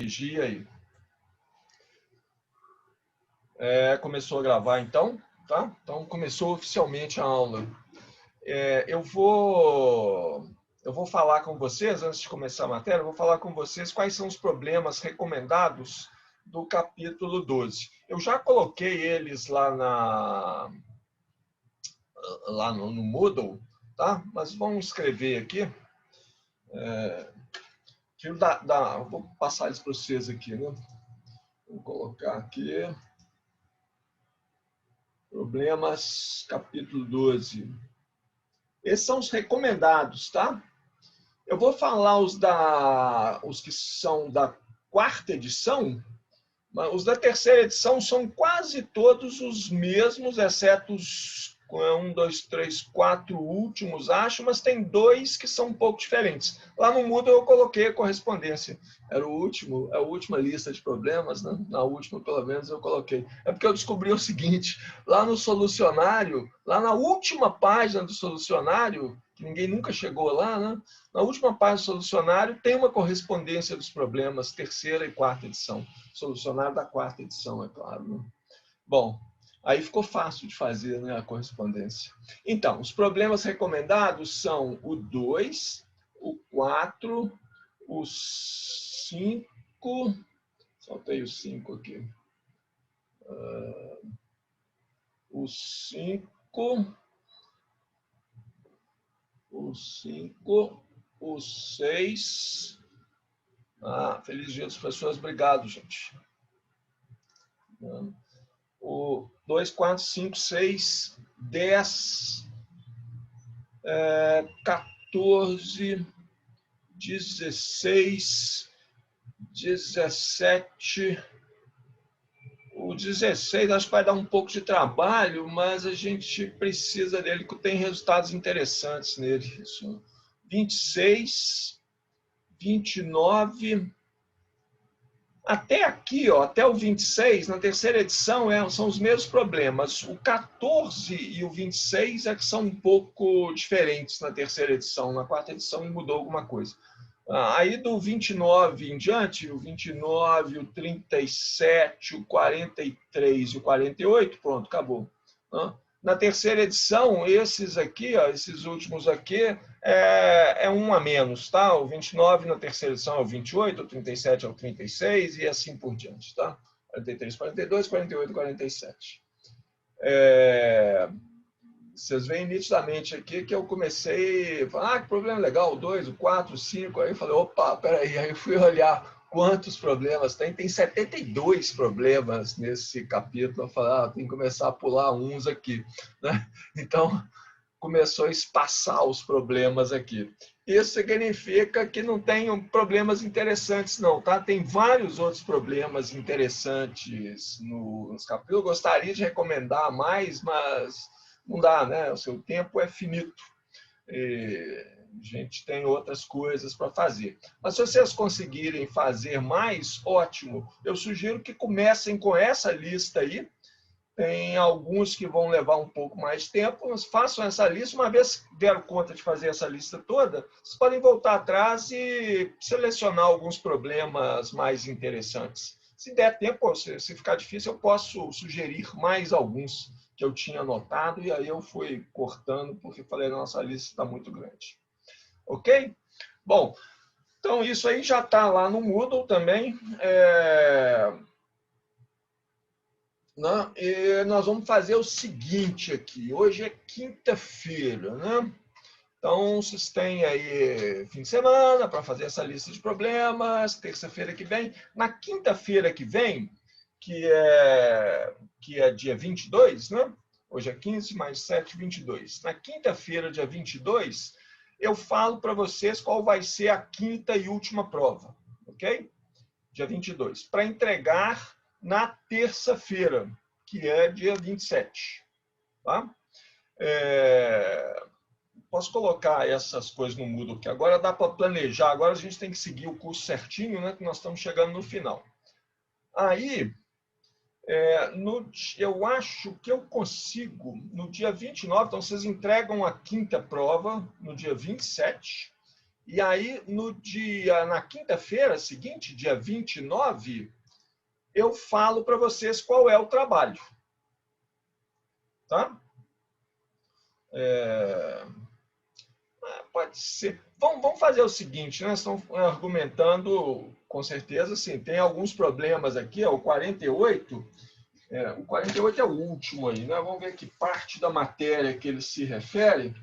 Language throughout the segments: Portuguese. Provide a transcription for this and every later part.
Vigia aí. Começou a gravar então, tá? Então começou oficialmente a aula. Eu vou falar com vocês, antes de começar a matéria, eu vou falar com vocês quais são os problemas recomendados do capítulo 12. Eu já coloquei eles lá no Moodle, tá? Mas vamos escrever aqui. Vou passar eles para vocês aqui, né? Vou colocar aqui. Problemas, capítulo 12. Esses são os recomendados, tá? Eu vou falar os que são da quarta edição, mas os da terceira edição são quase todos os mesmos, exceto os 1, 2, 3, 4 últimos, acho, mas tem dois que são um pouco diferentes. Lá no Moodle eu coloquei a correspondência. Era a última lista de problemas, né? Na última, pelo menos, eu coloquei. É porque eu descobri o seguinte, lá no solucionário, lá na última página do solucionário, que ninguém nunca chegou lá, né? Na última página do solucionário tem uma correspondência dos problemas, terceira e quarta edição. Solucionário da quarta edição, é claro. Né? Bom, aí ficou fácil de fazer, né, a correspondência. Então, os problemas recomendados são o 2, o 4, o 5... Saltei o 5 aqui. O 5... O 5... O 6... Feliz dia das pessoas. Obrigado, gente. O 2, 4, 5, 6, 10, 14, 16, 17. O 16 acho que vai dar um pouco de trabalho, mas a gente precisa dele, que tem resultados interessantes nele. 26, 29... Até aqui, ó, até o 26, na terceira edição, são os mesmos problemas. O 14 e o 26 é que são um pouco diferentes na terceira edição. Na quarta edição mudou alguma coisa. Aí do 29 em diante, o 29, o 37, o 43 e o 48, pronto, acabou. Na terceira edição, esses aqui, ó, esses últimos aqui, é um a menos, tá? O 29 na terceira edição é o 28, o 37 é o 36 e assim por diante, tá? 43, 42, 48, 47. Vocês veem nitidamente aqui que eu comecei a falar, que problema legal, o 2, o 4, o 5, aí eu falei, opa, peraí, aí eu fui olhar quantos problemas tem. Tem 72 problemas nesse capítulo. Eu falei, tem que começar a pular uns aqui, né? Então, começou a espaçar os problemas aqui. Isso significa que não tem problemas interessantes, não, tá? Tem vários outros problemas interessantes nos capítulos. Eu gostaria de recomendar mais, mas não dá, né? O seu tempo é finito. A gente tem outras coisas para fazer. Mas se vocês conseguirem fazer mais, ótimo. Eu sugiro que comecem com essa lista aí. Tem alguns que vão levar um pouco mais de tempo, mas façam essa lista. Uma vez que deram conta de fazer essa lista toda, vocês podem voltar atrás e selecionar alguns problemas mais interessantes. Se der tempo, se ficar difícil, eu posso sugerir mais alguns que eu tinha anotado, e aí eu fui cortando, porque falei, nossa, a lista está muito grande. Ok? Bom, então isso aí já está lá no Moodle também. E nós vamos fazer o seguinte aqui. Hoje é quinta-feira, né? Então, vocês têm aí fim de semana para fazer essa lista de problemas, terça-feira que vem. Na quinta-feira que vem, que é dia 22, né? Hoje é 15 mais 7, 22. Na quinta-feira, dia 22, eu falo para vocês qual vai ser a quinta e última prova, ok? Dia 22. Para entregar na terça-feira, que é dia 27. Tá? Posso colocar essas coisas no Moodle, que agora dá para planejar. Agora a gente tem que seguir o curso certinho, né? Que nós estamos chegando no final. Aí, eu acho que eu consigo, no dia 29, então vocês entregam a quinta prova no dia 27, E aí, na quinta-feira seguinte, dia 29, eu falo para vocês qual é o trabalho. Tá? Pode ser. Vamos fazer o seguinte, né? Estão argumentando, com certeza, sim, tem alguns problemas aqui, ó, o 48. O 48 é o último aí, né? Vamos ver que parte da matéria que ele se refere.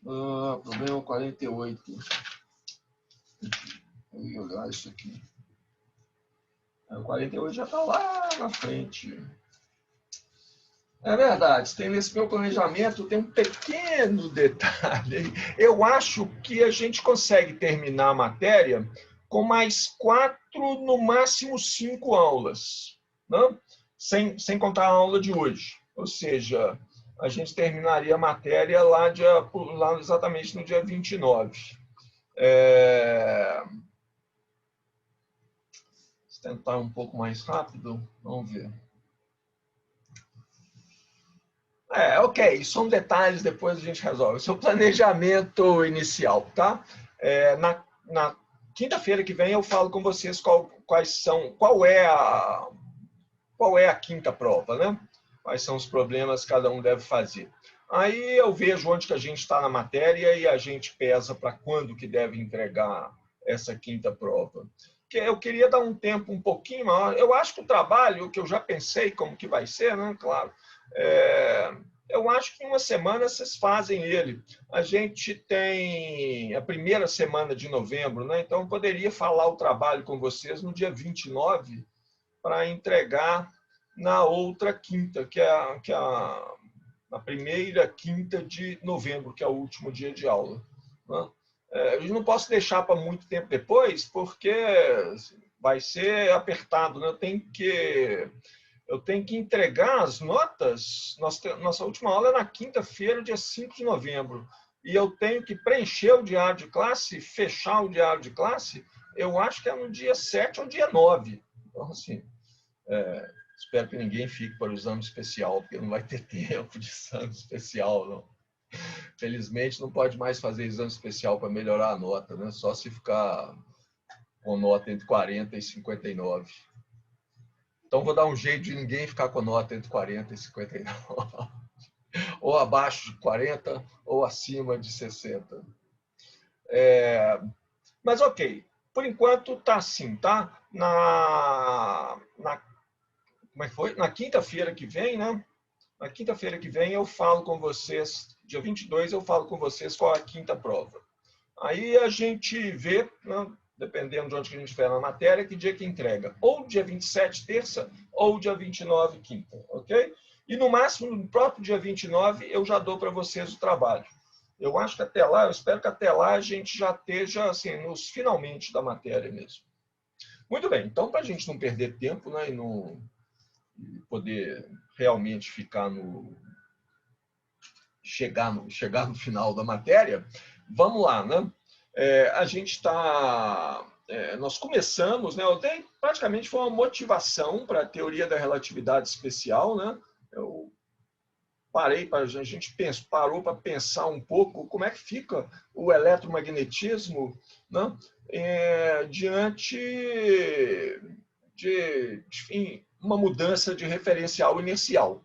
Problema 48. Vou olhar isso aqui. O 48 já está lá na frente. É verdade, tem nesse meu planejamento, tem um pequeno detalhe. Eu acho que a gente consegue terminar a matéria com mais 4, no máximo 5 aulas, né? Sem contar a aula de hoje. Ou seja, a gente terminaria a matéria lá exatamente no dia 29. Vou tentar um pouco mais rápido, vamos ver. Ok, são detalhes, depois a gente resolve. Esse é o planejamento inicial, tá? Na quinta-feira que vem eu falo com vocês qual é a quinta prova, né? Quais são os problemas que cada um deve fazer. Aí eu vejo onde que a gente está na matéria e a gente pesa para quando que deve entregar essa quinta prova. Eu queria dar um tempo um pouquinho maior. Eu acho que o trabalho, que eu já pensei como que vai ser, né? Claro. Eu acho que em uma semana vocês fazem ele. A gente tem a primeira semana de novembro, né? Então eu poderia falar o trabalho com vocês no dia 29 para entregar na outra quinta, que é a primeira quinta de novembro, que é o último dia de aula, né? Eu não posso deixar para muito tempo depois, porque vai ser apertado, né? Eu tenho que entregar as notas. Nossa última aula é na quinta-feira, dia 5 de novembro. E eu tenho que preencher o diário de classe, fechar o diário de classe, eu acho que é no dia 7 ou dia 9. Então, assim, espero que ninguém fique para o exame especial, porque não vai ter tempo de exame especial, não. Felizmente, não pode mais fazer exame especial para melhorar a nota, né? Só se ficar com nota entre 40 e 59. Então, vou dar um jeito de ninguém ficar com nota entre 40 e 59. Ou abaixo de 40, ou acima de 60. Mas, ok. Por enquanto, tá assim, tá? Como é que foi? Na quinta-feira que vem, né? Na quinta-feira que vem eu falo com vocês, dia 22, eu falo com vocês qual é a quinta prova. Aí a gente vê, né, dependendo de onde que a gente estiver na matéria, que dia que entrega. Ou dia 27, terça, ou dia 29, quinta, ok? E no máximo, no próprio dia 29, eu já dou para vocês o trabalho. Eu acho que até lá, eu espero que até lá a gente já esteja assim, nos finalmente da matéria mesmo. Muito bem, então para a gente não perder tempo, né, e poder realmente chegar no final da matéria, vamos lá, né? A gente está... nós começamos, né? Eu dei, praticamente foi uma motivação para a teoria da relatividade especial, né? Eu a gente parou para pensar um pouco como é que fica o eletromagnetismo, né? Diante de, enfim, uma mudança de referencial inercial.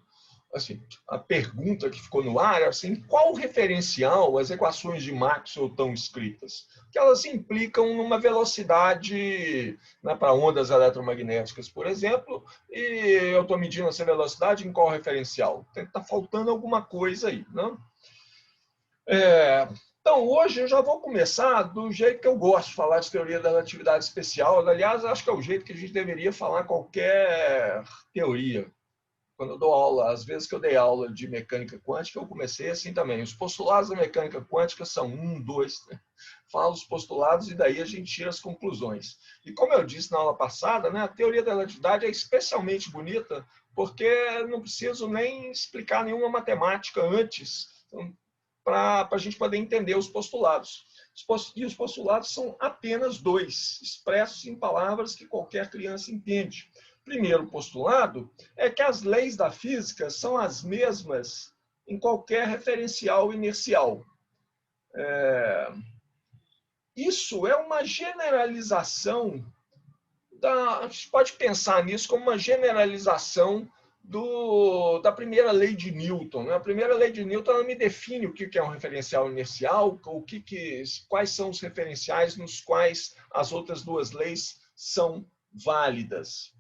Assim, a pergunta que ficou no ar é assim, qual referencial as equações de Maxwell estão escritas? Que elas implicam numa velocidade, né, para ondas eletromagnéticas, por exemplo, e eu estou medindo essa velocidade em qual referencial? Está faltando alguma coisa aí, né? Então, hoje eu já vou começar do jeito que eu gosto de falar de teoria da relatividade especial. Aliás, acho que é o jeito que a gente deveria falar qualquer teoria. Quando eu dou aula, às vezes que eu dei aula de mecânica quântica, eu comecei assim também. Os postulados da mecânica quântica são 1, 2, né? Falo os postulados e daí a gente tira as conclusões. E como eu disse na aula passada, né, a teoria da relatividade é especialmente bonita porque não preciso nem explicar nenhuma matemática antes para a gente poder entender os postulados. E os postulados são apenas 2, expressos em palavras que qualquer criança entende. Primeiro postulado é que as leis da física são as mesmas em qualquer referencial inercial. isso é uma generalização a gente pode pensar nisso como uma generalização da primeira lei de Newton. Né? A primeira lei de Newton ela me define o que é um referencial inercial, quais são os referenciais nos quais as outras duas leis são válidas.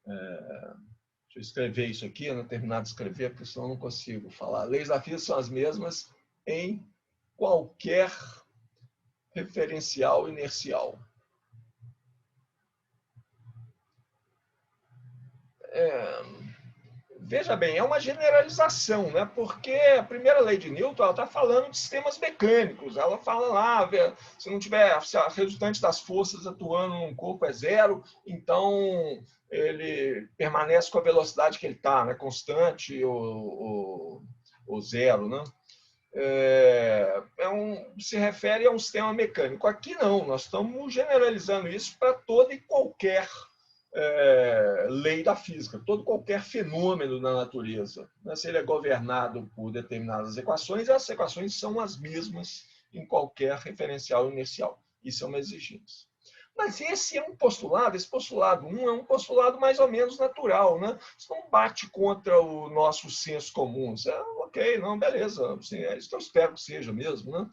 Deixa eu escrever isso aqui, eu não terminar de escrever, porque senão eu não consigo falar. Leis da física são as mesmas em qualquer referencial inercial. Veja bem, é uma generalização, né? Porque a primeira lei de Newton está falando de sistemas mecânicos. Ela fala lá, se não tiver, se a resultante das forças atuando num corpo é zero, então ele permanece com a velocidade que ele está, né? Constante ou zero, né? Se refere a um sistema mecânico. Aqui não, nós estamos generalizando isso para toda e qualquer lei da física, todo qualquer fenômeno na natureza. Se ele é governado por determinadas equações, as equações são as mesmas em qualquer referencial inercial. Isso é uma exigência. Mas esse é um postulado, esse postulado 1 é um postulado mais ou menos natural, né? Isso não bate contra o nosso senso comum. Ok, não, beleza, assim, é isso que eu espero que seja mesmo, né?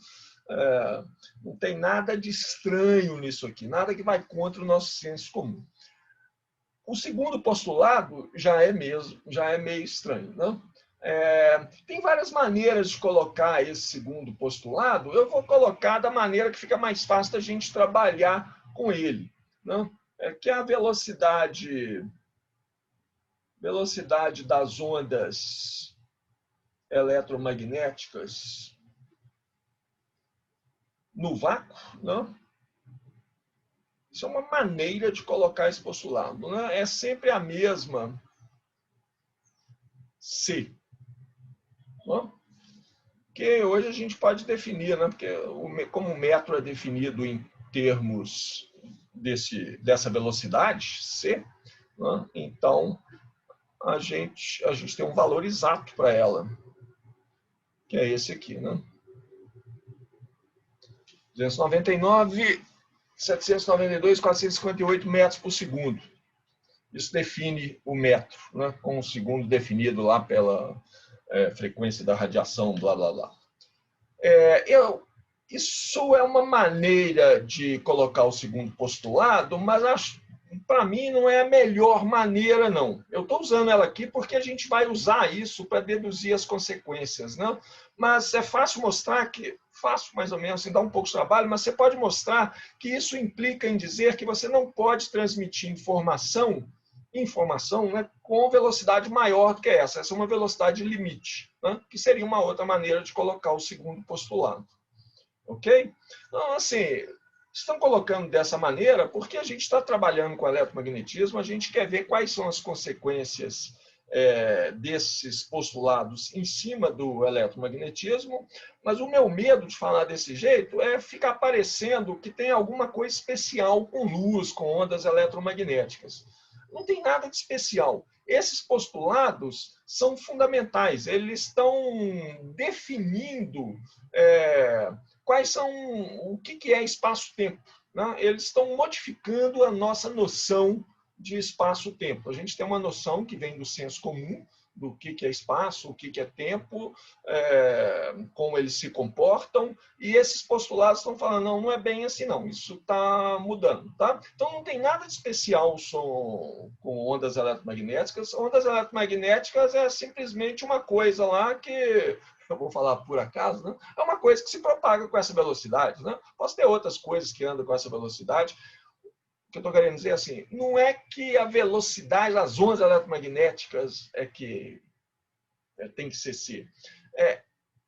Não tem nada de estranho nisso aqui, nada que vai contra o nosso senso comum. O segundo postulado já é meio estranho, né? Tem várias maneiras de colocar esse segundo postulado. Eu vou colocar da maneira que fica mais fácil da gente trabalhar com ele, né? Que é a velocidade das ondas eletromagnéticas no vácuo, né? Isso é uma maneira de colocar esse postulado, né? É sempre a mesma C. Né? Que hoje a gente pode definir, né? Porque como o metro é definido em termos dessa velocidade, C, né? Então a gente tem um valor exato para ela, que é esse aqui, né? 299.792.458 metros por segundo. Isso define o metro, né? Com o segundo definido lá pela frequência da radiação, blá, blá, blá. Isso é uma maneira de colocar o segundo postulado, mas para mim não é a melhor maneira, não. Eu estou usando ela aqui porque a gente vai usar isso para deduzir as consequências, né? Mas é fácil mostrar fácil mais ou menos, assim, dá um pouco de trabalho, mas você pode mostrar que isso implica em dizer que você não pode transmitir informação, né, com velocidade maior do que essa. Essa é uma velocidade limite, né, que seria uma outra maneira de colocar o segundo postulado. Ok? Então, assim, estão colocando dessa maneira porque a gente está trabalhando com eletromagnetismo, a gente quer ver quais são as consequências desses postulados em cima do eletromagnetismo, mas o meu medo de falar desse jeito é ficar parecendo que tem alguma coisa especial com luz, com ondas eletromagnéticas. Não tem nada de especial. Esses postulados são fundamentais, eles estão definindo quais são o que é espaço-tempo, né? Eles estão modificando a nossa noção de espaço-tempo. A gente tem uma noção que vem do senso comum, do que é espaço, o que é tempo, como eles se comportam, e esses postulados estão falando, não é bem assim não, isso está mudando. Tá? Então não tem nada de especial com ondas eletromagnéticas. Ondas eletromagnéticas é simplesmente uma coisa lá que, eu vou falar por acaso, né? É uma coisa que se propaga com essa velocidade. Né? Posso ter outras coisas que andam com essa velocidade. O que eu estou querendo dizer assim, não é que a velocidade das ondas eletromagnéticas é que tem que ser C.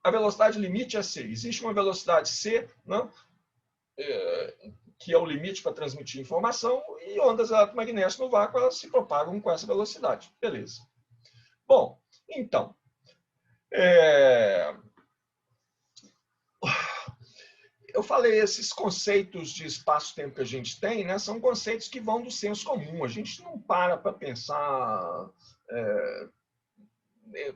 A velocidade limite é C. Existe uma velocidade C, não? Que é o limite para transmitir informação, e ondas eletromagnéticas no vácuo elas se propagam com essa velocidade. Beleza. Bom, então, eu falei, esses conceitos de espaço-tempo que a gente tem, né, são conceitos que vão do senso comum. A gente não para pensar,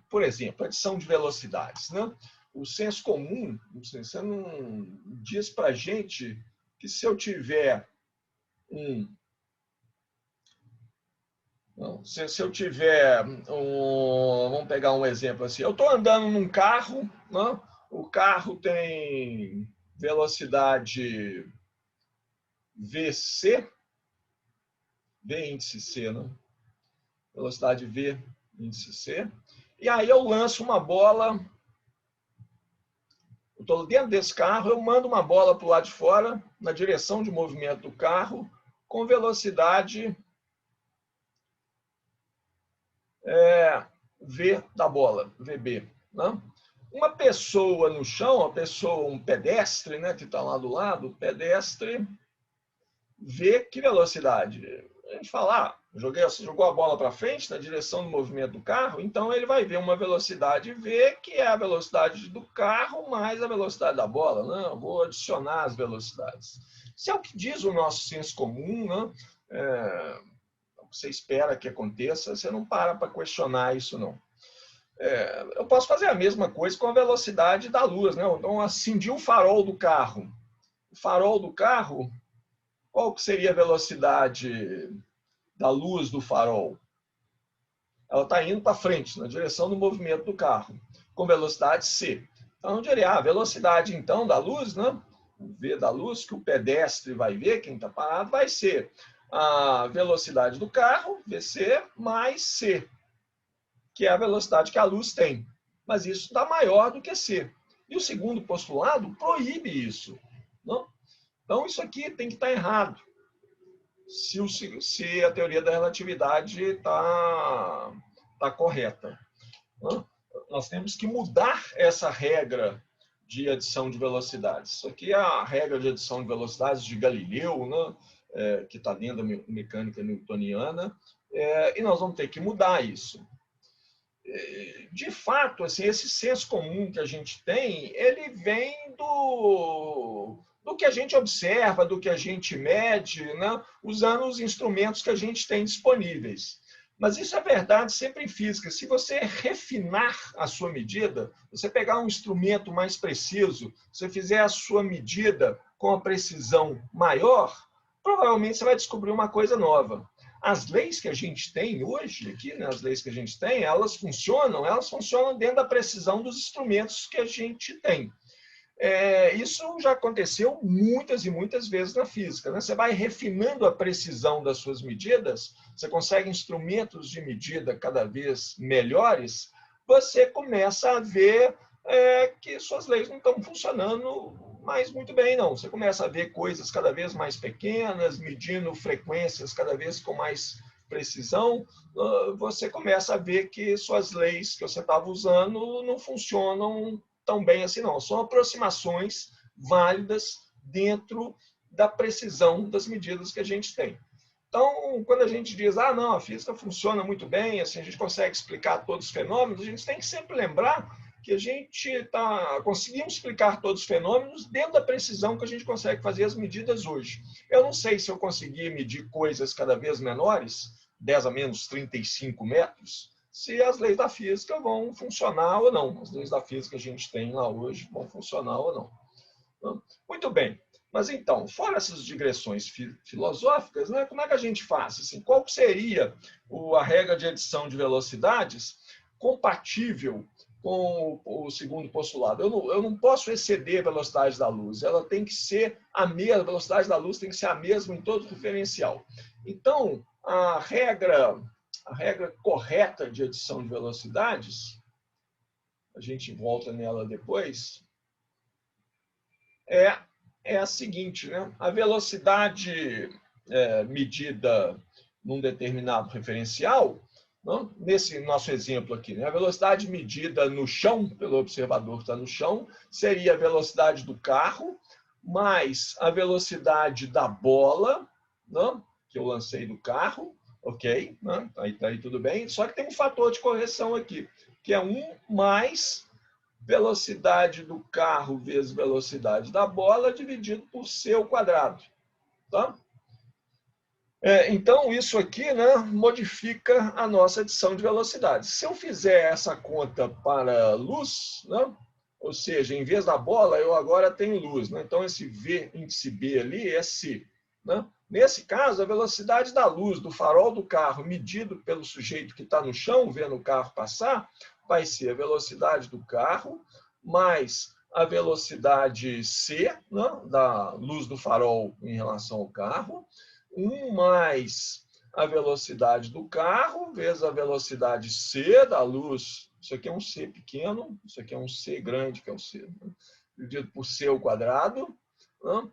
por exemplo, adição de velocidades. Né? O senso comum, você não diz para a gente que se eu tiver um... Não, se eu tiver um... Vamos pegar um exemplo assim. Eu estou andando num carro, não? O carro tem velocidade VC, V índice C, não? Velocidade V índice C. E aí eu lanço uma bola... Eu estou dentro desse carro, eu mando uma bola para o lado de fora, na direção de movimento do carro, com velocidade V da bola, VB. Né? Uma pessoa no chão, um pedestre, né, que está lá do lado, o pedestre vê que velocidade? A gente fala, você jogou a bola para frente na direção do movimento do carro, então ele vai ver uma velocidade V, que é a velocidade do carro mais a velocidade da bola. Não, vou adicionar as velocidades. Isso é o que diz o nosso senso comum, né? Você espera que aconteça, você não para questionar isso, não. Eu posso fazer a mesma coisa com a velocidade da luz, né? Então, acendi o farol do carro. O farol do carro, qual que seria a velocidade da luz do farol? Ela está indo para frente, na direção do movimento do carro, com velocidade C. Então, eu diria, a velocidade, então, da luz, né? O V da luz, que o pedestre vai ver, quem está parado, vai ser a velocidade do carro, VC, mais C, que é a velocidade que a luz tem. Mas isso está maior do que C. E o segundo postulado proíbe isso. Não? Então, isso aqui tem que estar errado. Se a teoria da relatividade está correta. Não? Nós temos que mudar essa regra de adição de velocidades. Isso aqui é a regra de adição de velocidades de Galileu, né? Que está dentro da mecânica newtoniana, e nós vamos ter que mudar isso. De fato, assim, esse senso comum que a gente tem, ele vem do que a gente observa, do que a gente mede, né? Usando os instrumentos que a gente tem disponíveis. Mas isso é verdade sempre em física. Se você refinar a sua medida, você pegar um instrumento mais preciso, você fizer a sua medida com a precisão maior, provavelmente você vai descobrir uma coisa nova. As leis que a gente tem hoje, aqui, né, as leis que a gente tem, elas funcionam dentro da precisão dos instrumentos que a gente tem. Isso já aconteceu muitas e muitas vezes na física. Né? Você vai refinando a precisão das suas medidas, você consegue instrumentos de medida cada vez melhores, você começa a ver que suas leis não estão funcionando mais muito bem, não. Você começa a ver coisas cada vez mais pequenas, medindo frequências cada vez com mais precisão, você começa a ver que suas leis que você estava usando não funcionam tão bem assim, não. São aproximações válidas dentro da precisão das medidas que a gente tem. Então, quando a gente diz, não, a física funciona muito bem, assim, a gente consegue explicar todos os fenômenos, a gente tem que sempre lembrar que a gente conseguimos explicar todos os fenômenos dentro da precisão que a gente consegue fazer as medidas hoje. Eu não sei se eu conseguir medir coisas cada vez menores, 10 a menos 35 metros, se as leis da física vão funcionar ou não. As leis da física que a gente tem lá hoje vão funcionar ou não. Muito bem. Mas então, fora essas digressões filosóficas, né, como é que a gente faz? Assim, qual seria a regra de adição de velocidades compatível com o segundo postulado? Eu não posso exceder a velocidade da luz. Ela tem que ser a mesma, a velocidade da luz tem que ser a mesma em todo referencial. Então, a regra correta de adição de velocidades, a gente volta nela depois, é a seguinte, né? A velocidade medida num determinado referencial, não? Nesse nosso exemplo aqui, né? A velocidade medida no chão, pelo observador que está no chão, seria a velocidade do carro, mais a velocidade da bola, não? Que eu lancei do carro, ok? Né? Aí tudo bem, só que tem um fator de correção aqui, que é 1 mais velocidade do carro vezes velocidade da bola dividido por c ao quadrado. Tá? Então, isso aqui, né, modifica a nossa adição de velocidades. Se eu fizer essa conta para luz, né, Ou seja, em vez da bola, eu agora tenho luz, né? Então, esse V índice B ali é C, né? Nesse caso, a velocidade da luz do farol do carro, medido pelo sujeito que está no chão, vendo o carro passar, vai ser a velocidade do carro mais a velocidade C, né, da luz do farol em relação ao carro, 1 mais a velocidade do carro, vezes a velocidade C da luz. Isso aqui é um C pequeno, isso aqui é um C grande, que é o C, né, dividido por C ao quadrado. Né?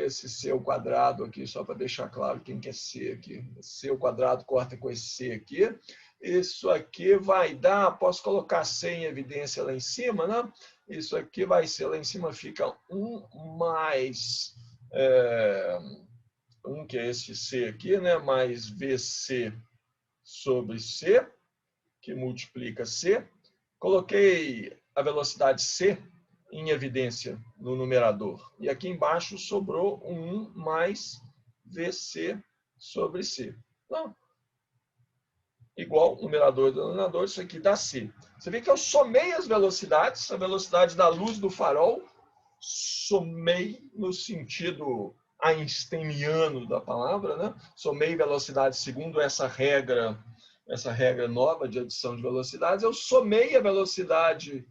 Esse C ao quadrado aqui, só para deixar claro quem que é C aqui. C ao quadrado corta com esse C aqui. Isso aqui vai dar, posso colocar C em evidência lá em cima, né? Isso aqui vai ser, lá em cima fica 1 mais 1, que é esse C aqui, né? Mais VC sobre C, que multiplica C. Coloquei a velocidade C em evidência no numerador. E aqui embaixo sobrou 1 mais VC sobre C. Não. Igual numerador e denominador, isso aqui dá C. Você vê que eu somei as velocidades, a velocidade da luz do farol, somei no sentido einsteiniano da palavra, né? Somei velocidade segundo essa regra nova de adição de velocidades, eu somei a velocidade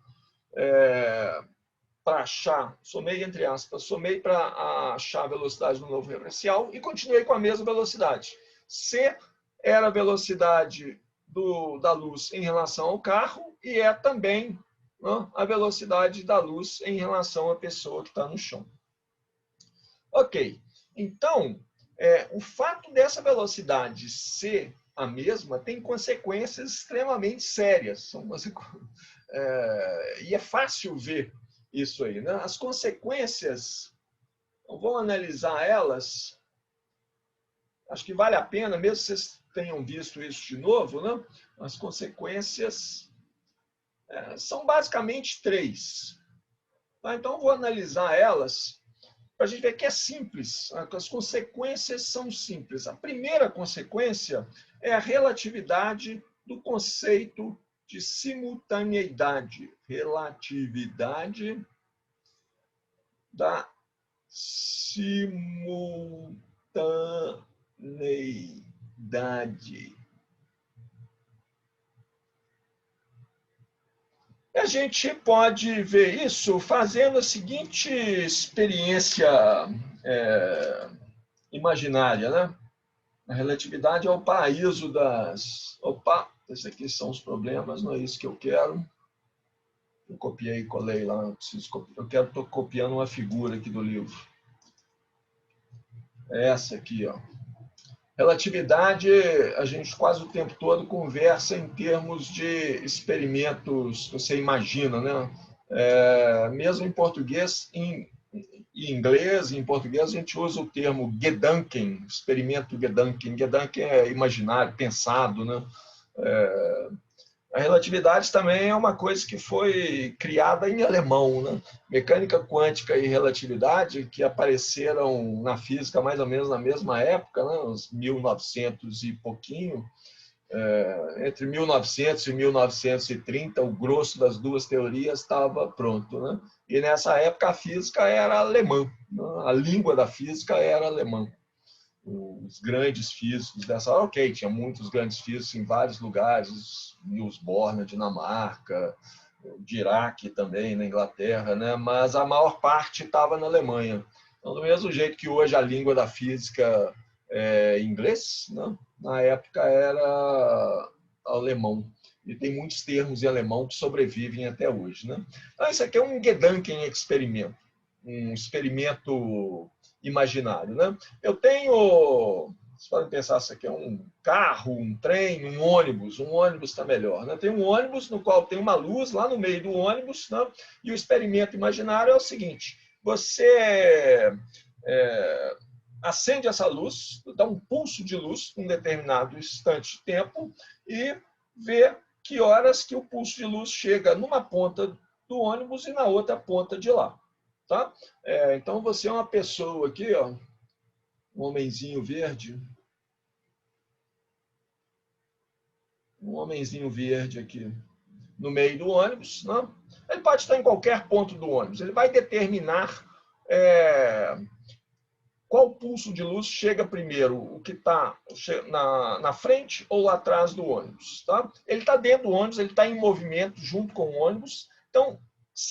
para achar, somei entre aspas, somei para achar a velocidade do novo referencial e continuei com a mesma velocidade. C era a velocidade da luz em relação ao carro e é também, né, a velocidade da luz em relação à pessoa que está no chão. Ok, então, o fato dessa velocidade ser a mesma tem consequências extremamente sérias. E é fácil ver isso aí, né? As consequências, vamos analisar elas. Acho que vale a pena, mesmo que vocês tenham visto isso de novo, né? As consequências são basicamente 3. Tá? Então, vou analisar elas para a gente ver que é simples. As consequências são simples. A primeira consequência é a relatividade do conceito de simultaneidade. Relatividade da simultaneidade. A gente pode ver isso fazendo a seguinte experiência imaginária, né? A relatividade é o paraíso das... Opa, esses aqui são os problemas, não é isso que eu quero. Eu copiei e colei lá. Estou copiando uma figura aqui do livro. É essa aqui, ó. Relatividade, a gente quase o tempo todo conversa em termos de experimentos, você imagina, né? Mesmo em português, em inglês, em português, a gente usa o termo Gedanken, experimento Gedanken. Gedanken é imaginário, pensado, né? A relatividade também é uma coisa que foi criada em alemão, né? Mecânica quântica e relatividade, que apareceram na física mais ou menos na mesma época, né? Uns 1900 e pouquinho. Entre 1900 e 1930, o grosso das duas teorias estava pronto, né? E nessa época a física era alemã, né? A língua da física era alemã. Os grandes físicos dessa hora, ok, tinha muitos grandes físicos em vários lugares, Niels Bohr na Dinamarca, Dirac também na Inglaterra, né? Mas a maior parte estava na Alemanha. Então, do mesmo jeito que hoje a língua da física é inglês, né? Na época era alemão. E tem muitos termos em alemão que sobrevivem até hoje, né? Então, isso aqui é um Gedanken experimento, um experimento imaginário, né? Eu tenho, vocês podem pensar, isso aqui é um carro, um trem, um ônibus está melhor, né? Tem um ônibus no qual tem uma luz lá no meio do ônibus, né? E o experimento imaginário é o seguinte: você acende essa luz, dá um pulso de luz em um determinado instante de tempo e vê que horas que o pulso de luz chega numa ponta do ônibus e na outra ponta de lá. Tá? Então, você é uma pessoa aqui, ó, um homenzinho verde. Um homenzinho verde aqui no meio do ônibus. Né? Ele pode estar em qualquer ponto do ônibus. Ele vai determinar qual pulso de luz chega primeiro, o que está na frente ou lá atrás do ônibus. Tá? Ele está dentro do ônibus, ele está em movimento junto com o ônibus. Então,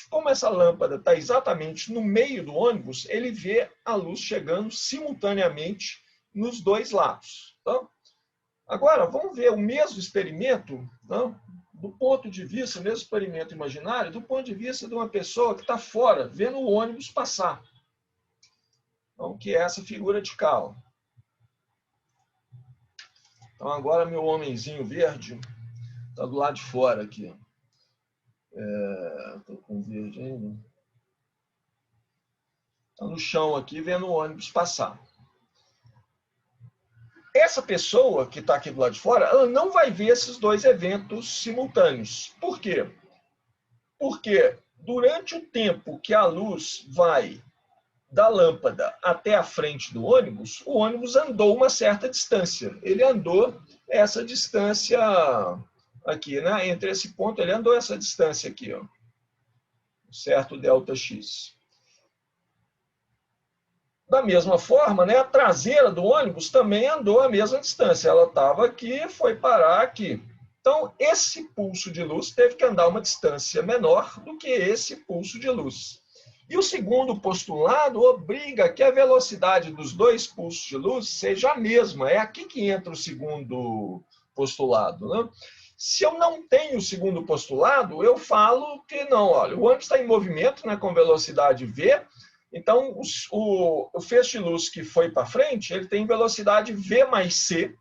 como essa lâmpada está exatamente no meio do ônibus, ele vê a luz chegando simultaneamente nos dois lados. Tá? Agora, vamos ver o mesmo experimento, tá? Do ponto de vista, o mesmo experimento imaginário, do ponto de vista de uma pessoa que está fora, vendo o ônibus passar. Então, que é essa figura de cá. Ó. Então, agora meu homenzinho verde está do lado de fora aqui. Estou com verde ainda. Está no chão aqui, vendo o ônibus passar. Essa pessoa que está aqui do lado de fora, ela não vai ver esses dois eventos simultâneos. Por quê? Porque durante o tempo que a luz vai da lâmpada até a frente do ônibus, o ônibus andou uma certa distância. Ele andou essa distância aqui, né? Entre esse ponto, ele andou essa distância aqui, ó. Certo delta x. Da mesma forma, né, a traseira do ônibus também andou a mesma distância. Ela estava aqui e foi parar aqui. Então, esse pulso de luz teve que andar uma distância menor do que esse pulso de luz. E o segundo postulado obriga que a velocidade dos dois pulsos de luz seja a mesma. É aqui que entra o segundo postulado. Né? Se eu não tenho o segundo postulado, eu falo que não. Olha, o ônibus está em movimento, né, com velocidade v. Então, o feixe de luz que foi para frente, ele tem velocidade v mais c,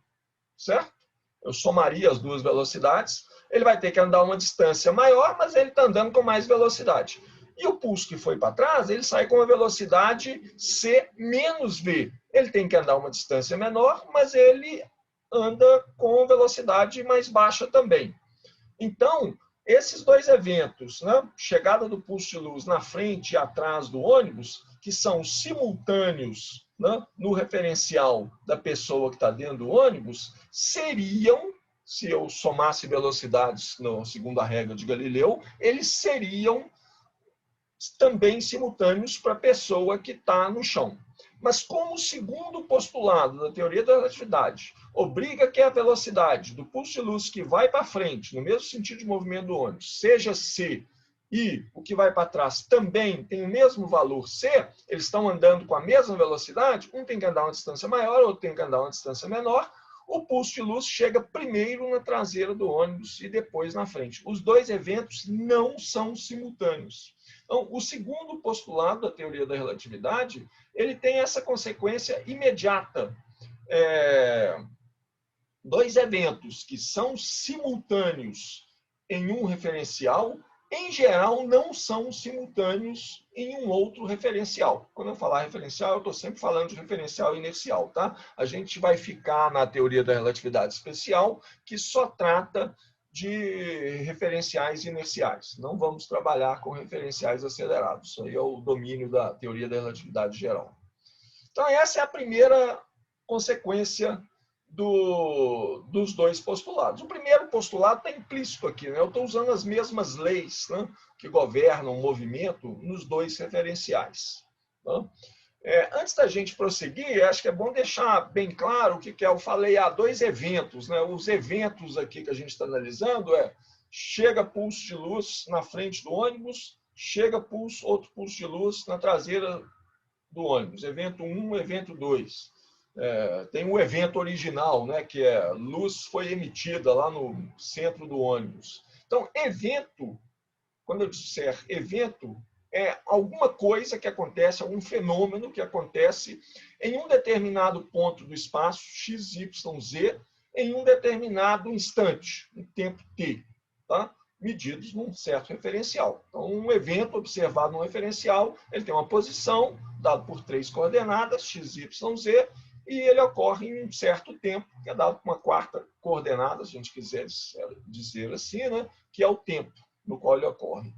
certo? Eu somaria as duas velocidades. Ele vai ter que andar uma distância maior, mas ele está andando com mais velocidade. E o pulso que foi para trás, ele sai com a velocidade c menos v. Ele tem que andar uma distância menor, mas ele anda com velocidade mais baixa também. Então, esses dois eventos, né, chegada do pulso de luz na frente e atrás do ônibus, que são simultâneos, né, no referencial da pessoa que está dentro do ônibus, seriam, se eu somasse velocidades segundo a regra de Galileu, eles seriam também simultâneos para a pessoa que está no chão. Mas como o segundo postulado da teoria da relatividade obriga que a velocidade do pulso de luz que vai para frente, no mesmo sentido de movimento do ônibus, seja c, e o que vai para trás também tem o mesmo valor c, eles estão andando com a mesma velocidade, um tem que andar uma distância maior, outro tem que andar uma distância menor, o pulso de luz chega primeiro na traseira do ônibus e depois na frente. Os dois eventos não são simultâneos. Então, o segundo postulado da teoria da relatividade, ele tem essa consequência imediata. Dois eventos que são simultâneos em um referencial, em geral, não são simultâneos em um outro referencial. Quando eu falar referencial, eu estou sempre falando de referencial inercial, tá? A gente vai ficar na teoria da relatividade especial, que só trata de referenciais inerciais. Não vamos trabalhar com referenciais acelerados. Isso aí é o domínio da teoria da relatividade geral. Então, essa é a primeira consequência dos dois postulados. O primeiro postulado está implícito aqui. Né? Eu estou usando as mesmas leis, né, que governam o movimento nos dois referenciais. Tá? Antes da gente prosseguir, acho que é bom deixar bem claro o que é. Eu falei, há dois eventos. Né? Os eventos aqui que a gente está analisando chega pulso de luz na frente do ônibus, chega outro pulso de luz na traseira do ônibus. Evento 1, evento 2. Tem o evento original, né, que é luz foi emitida lá no centro do ônibus. Então, evento, quando eu disser evento, é alguma coisa que acontece, algum fenômeno que acontece em um determinado ponto do espaço, x, y, z, em um determinado instante, um tempo t, tá? Medidos num certo referencial. Então, um evento observado num referencial, ele tem uma posição, dado por 3 coordenadas, x, y, z, e ele ocorre em um certo tempo, que é dado por uma quarta coordenada, se a gente quiser dizer assim, né? Que é o tempo no qual ele ocorre.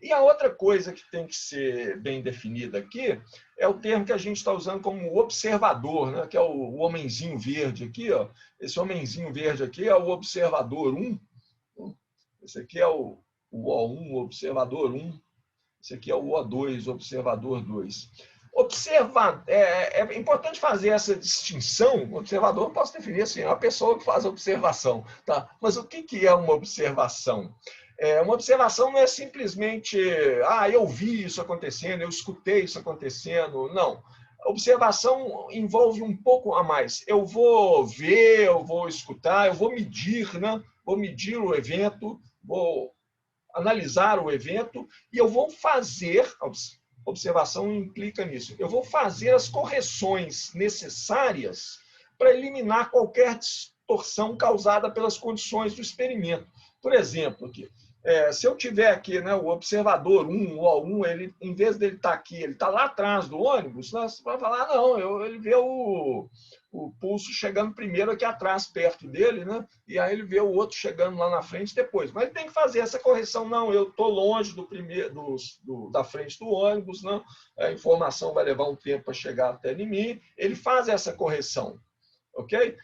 E a outra coisa que tem que ser bem definida aqui é o termo que a gente está usando como observador, né? Que é o homenzinho verde aqui. Ó. Esse homenzinho verde aqui é o observador 1. Esse aqui é o o O1, o observador 1. Esse aqui é o O2, o observador 2. Observar, é importante fazer essa distinção. O observador, eu posso definir assim, é uma pessoa que faz observação. Tá? Mas o que é uma observação? Uma observação não é simplesmente, eu vi isso acontecendo, eu escutei isso acontecendo. Não. Observação envolve um pouco a mais. Eu vou ver, eu vou escutar, eu vou medir, né? Vou medir o evento, vou analisar o evento e eu vou fazer, observação implica nisso, eu vou fazer as correções necessárias para eliminar qualquer distorção causada pelas condições do experimento. Por exemplo, aqui, se eu tiver aqui, né, o observador 1, o O1, ele, em vez dele estar aqui, ele está lá atrás do ônibus, né, você vai falar, não, ele vê o pulso chegando primeiro aqui atrás, perto dele, né, e aí ele vê o outro chegando lá na frente depois. Mas ele tem que fazer essa correção, não, eu estou longe da frente do ônibus, né, a informação vai levar um tempo para chegar até em mim, ele faz essa correção. Ok?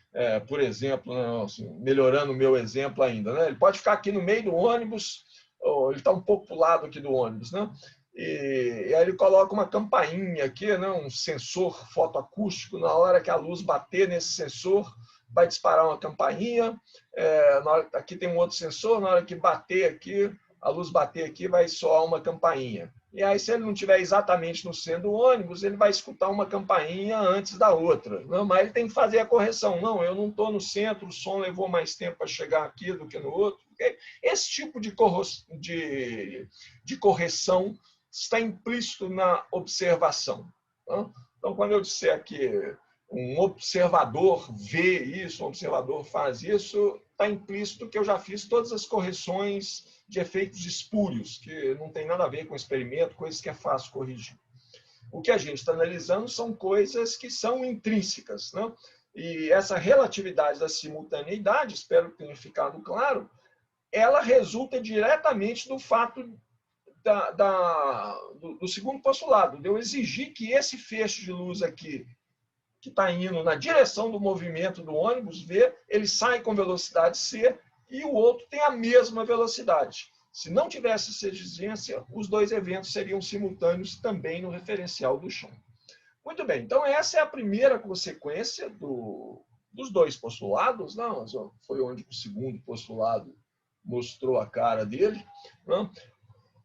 Por exemplo, né, assim, melhorando o meu exemplo ainda, né? Ele pode ficar aqui no meio do ônibus, ou ele está um pouco para o lado aqui do ônibus, né? E aí ele coloca uma campainha aqui, né? Um sensor fotoacústico, na hora que a luz bater nesse sensor, vai disparar uma campainha. Aqui tem um outro sensor, na hora que bater aqui, a luz bater aqui, vai soar uma campainha. E aí, se ele não estiver exatamente no centro do ônibus, ele vai escutar uma campainha antes da outra. Não, mas ele tem que fazer a correção. Não, eu não estou no centro, o som levou mais tempo para chegar aqui do que no outro. Okay? Esse tipo de correção está implícito na observação. Tá? Então, quando eu disser que um observador vê isso, um observador faz isso, está implícito que eu já fiz todas as correções de efeitos espúrios, que não tem nada a ver com o experimento, coisas que é fácil corrigir. O que a gente está analisando são coisas que são intrínsecas, né? E essa relatividade da simultaneidade, espero que tenha ficado claro, ela resulta diretamente do fato do segundo postulado, de eu exigir que esse feixe de luz aqui, que está indo na direção do movimento do ônibus V, ele sai com velocidade C e o outro tem a mesma velocidade. Se não tivesse essa exigência, os dois eventos seriam simultâneos também no referencial do chão. Muito bem, então essa é a primeira consequência dos dois postulados. Não, foi onde o segundo postulado mostrou a cara dele. Não?